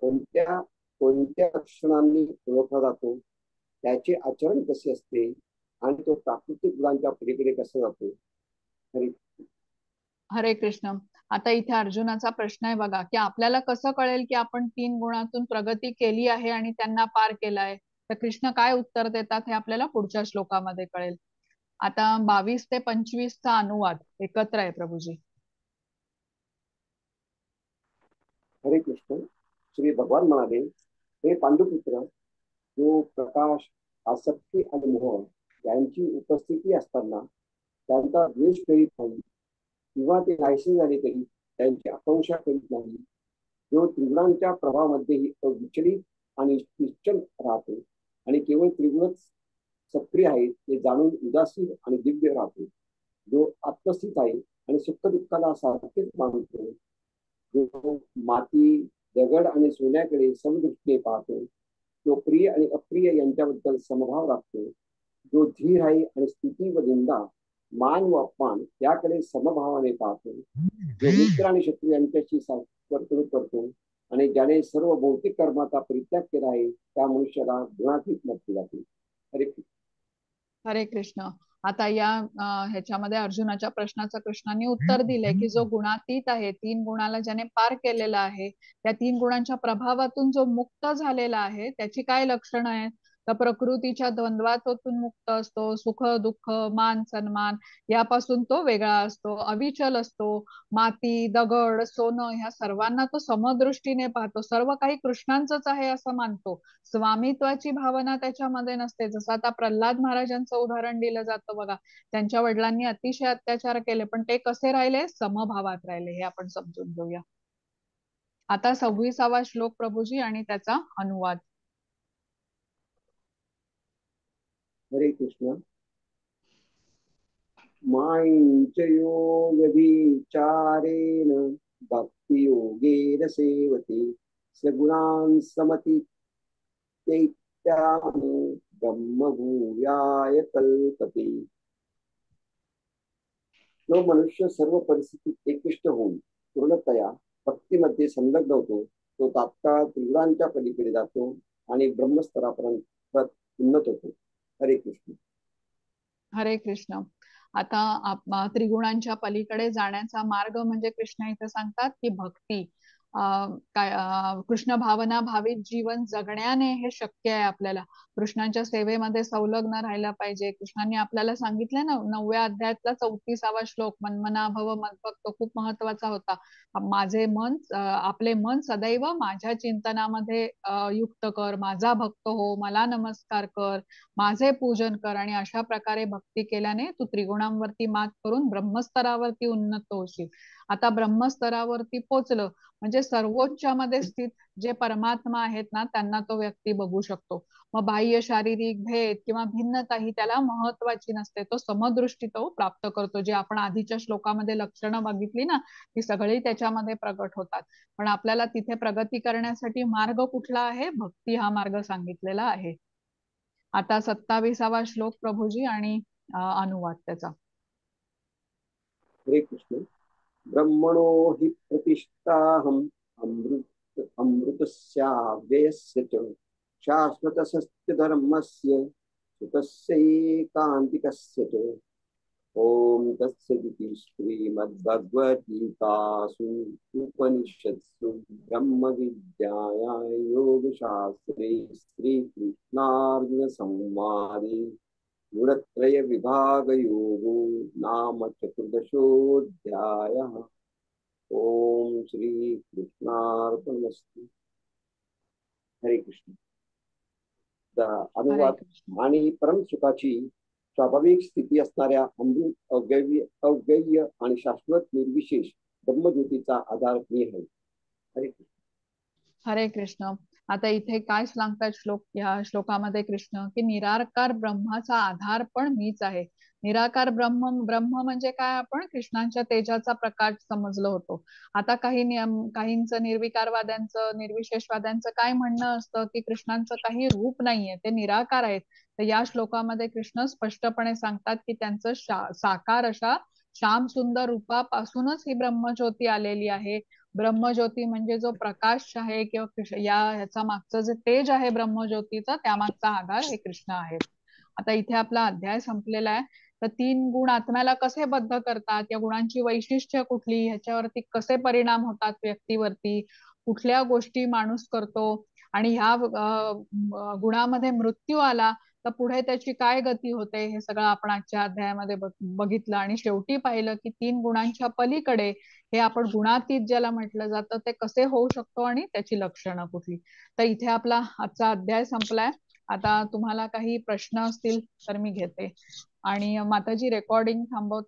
कोणत्या कोणत्या लक्षणांनी ओळखला जातो? त्याचे आचरण कसे असते आणि तो प्राकृतिक गुणांच्या पलीकडे कसा जातो? हरे हरे कृष्ण. आता इथे अर्जुनाचा प्रश्न आहे बघा, की आपल्याला कसं कळेल की आपण 3 गुणातून प्रगती केली आहे आणि त्यांना पार केलाय? तर कृष्ण काय उत्तर देतात हे आपल्याला पुढच्या श्लोकामध्ये कळेल. आता 22 ते 25चा अनुवाद एकत्र आहे प्रभूजी. हरे कृष्ण. श्री भगवान म्हणाले, हे पांडुपुत्र, जो प्रकाश, आसक्ती आणि मोह यांची उपस्थिती असताना त्यांचा द्वेष करीत नाही, किंवा ते नाहीसे झाले तरी त्यांची आकांक्षा करीत नाही, जो त्रिगुणांच्या प्रभावामध्येही विचलित आणि निश्चल राहतो आणि केवळ त्रिगुणच सक्रिय आहेत ते जाणून उदासीन आणि दिव्य राहतो, जो आत्मस्थित आहे आणि सुख दुःखाला सारखेच मानतो, जो माती, दगड आणि सोन्याकडे समदृष्टीने पाहतो, जो प्रिय आणि अप्रिय यांच्याबद्दल समभाव राखतो, जो धीर आहे आणि स्तुती व निंदा, मान व अपमान याकडे समभावाने पाहतो, जो मित्र आणि शत्रू यांच्याशी वर्तणूक करतो, आणि ज्याने सर्व भौतिक कर्माचा परित्याग केला आहे त्या मनुष्याला गुणातीत म्हटले जाते. हरे कृष्ण. हरे कृष्ण. आता या ह्याच्यामध्ये अर्जुनाच्या प्रश्नाचं कृष्णाने उत्तर दिलंय की जो गुणातीत आहे, 3 गुणाला ज्याने पार केलेला आहे, त्या 3 गुणांच्या प्रभावातून जो मुक्त झालेला आहे त्याची काय लक्षणं आहेत? तर प्रकृतीच्या द्वंद्वातून मुक्त असतो, सुख दुःख मान सन्मान यापासून तो वेगळा असतो, अविचल असतो, माती दगड सोनं ह्या सर्वांना तो समदृष्टीने पाहतो, सर्व काही कृष्णांचंच आहे असं मानतो, स्वामित्वाची भावना त्याच्यामध्ये नसते. जसं आता प्रल्हाद महाराजांचं उदाहरण दिलं जातं बघा, त्यांच्या वडिलांनी अतिशय अत्याचार केले पण ते कसे राहिले? समभावात राहिले. हे आपण समजून घेऊया. आता 26वा श्लोक प्रभूजी आणि त्याचा अनुवाद. हरे कृष्ण. माञ्चयोगविचारेण भक्तियोगेन सेवते सगुणान् समतीत्यैतान् ब्रह्मभूयाय कल्पते. जो मनुष्य सर्व परिस्थितीत एकनिष्ठ होऊन पूर्णतया भक्तीमध्ये संलग्न होतो तो तात्काळ त्रिगुणांच्या पलीकडे जातो आणि ब्रह्मस्तरापर्यंत उन्नत होतो. हरे कृष्ण. हरे कृष्ण. आता त्रिगुणांच्या पलीकडे जाण्याचा मार्ग म्हणजे कृष्ण इथे सांगतात की भक्ती, कृष्ण भावना भावित जीवन जगण्याने हे शक्य आहे. आपल्याला कृष्णांच्या सेवेमध्ये संलग्न राहायला पाहिजे. कृष्णांनी आपल्याला सांगितलं ना 9व्या अध्यायातला 34वा श्लोक, मनमना भव मद्भक्त, खूप महत्वाचा होता. माझे मन आपले मन सदैव माझ्या चिंतनामध्ये युक्त कर, माझा भक्त हो, मला नमस्कार कर, माझे पूजन कर, आणि अशा प्रकारे भक्ती केल्याने तू त्रिगुणांवरती मात करून ब्रह्मस्तरावरती उन्नत होशील. आता ब्रह्मस्तरावरती पोचलं म्हणजे सर्वोच्चामध्ये स्थित जे परमात्मा आहेत ना त्यांना तो व्यक्ती बघू शकतो. मग बाह्य शारीरिक भेद किंवा भिन्नता ही त्याला महत्वाची नसते, तो समदृष्टी तो प्राप्त करतो. जे आपण आधीच्या श्लोकामध्ये लक्षणं बघितली ना ती सगळी त्याच्यामध्ये प्रगट होतात. पण आपल्याला तिथे प्रगती करण्यासाठी मार्ग कुठला आहे? भक्ती हा मार्ग सांगितलेला आहे. आता 27वा श्लोक प्रभूजी आणि अनुवाद त्याचा. हरे कृष्ण. ब्रह्मणो हि प्रतिष्ठाहम् अमृतस्याव्ययस्य च शाश्वतस्य धर्मस्य सुतस्यैकान्तिकस्य च. ओम तत्सदिति श्रीमद्भगवद्गीतासु उपनिषत्सु ब्रह्मविद्यायां योगशास्त्रे श्रीकृष्णार्जुन संवादे गुणत्रय विभाग योगो नाम 14ोऽध्यायः. ओम श्री कृष्णार्पणमस्तु. हरे कृष्ण. अनुवाद. आणि परम सुखाची स्वाभाविक स्थिती असणाऱ्या अमृत अव्यय आणि शाश्वत निर्विशेष ब्रह्मज्योतीचा आधार मी आहे. हरे कृष्ण. हरे कृष्ण. आता इथे काय सांगतात श्लोक, या श्लोकामध्ये कृष्ण की निराकार ब्रह्माचा आधार पण मीच आहे. निराकार ब्रह्म म्हणजे काय? आपण कृष्णांच्या तेजाचा प्रकाश समजलो होतो. आता काहींचं निर्विकारवाद्यांचं निर्विशेषवाद्यांचं काय म्हणणं असतं की कृष्णांचं काही रूप नाहीये, ते निराकार आहेत. तर या श्लोकामध्ये कृष्ण स्पष्टपणे सांगतात की त्यांचं साकार अशा श्याम सुंदर रूपापासूनच ही ब्रह्मज्योती आलेली आहे. ब्रह्मज्योती म्हणजे जो प्रकाश आहे किंवा ह्याचा मागचं जे तेज आहे ब्रह्मज्योतीचं, त्यामागचा आधार हे कृष्ण आहेत. आता इथे आपला अध्याय संपलेला आहे. तर 3 गुण आत्म्याला कसे बद्ध करतात, या गुणांची वैशिष्ट्य कुठली, ह्याच्यावरती कसे परिणाम होतात व्यक्तीवरती, कुठल्या गोष्टी माणूस करतो, आणि ह्या गुणामध्ये मृत्यू आला तर पुढे त्याची काय गती होते, हे सगळं आपण आजच्या अध्यायामध्ये बघितलं. आणि शेवटी पाहिलं की 3 गुणांच्या पलीकडे हे आपण गुणातीत ज्याला म्हटलं जातं ते कसे होऊ शकतो आणि त्याची लक्षणं कुठली. तर इथे आपला आजचा अध्याय संपलाय. आता तुम्हाला काही प्रश्न असतील तर मी घेते. आणि माताजी रेकॉर्डिंग थांबवता.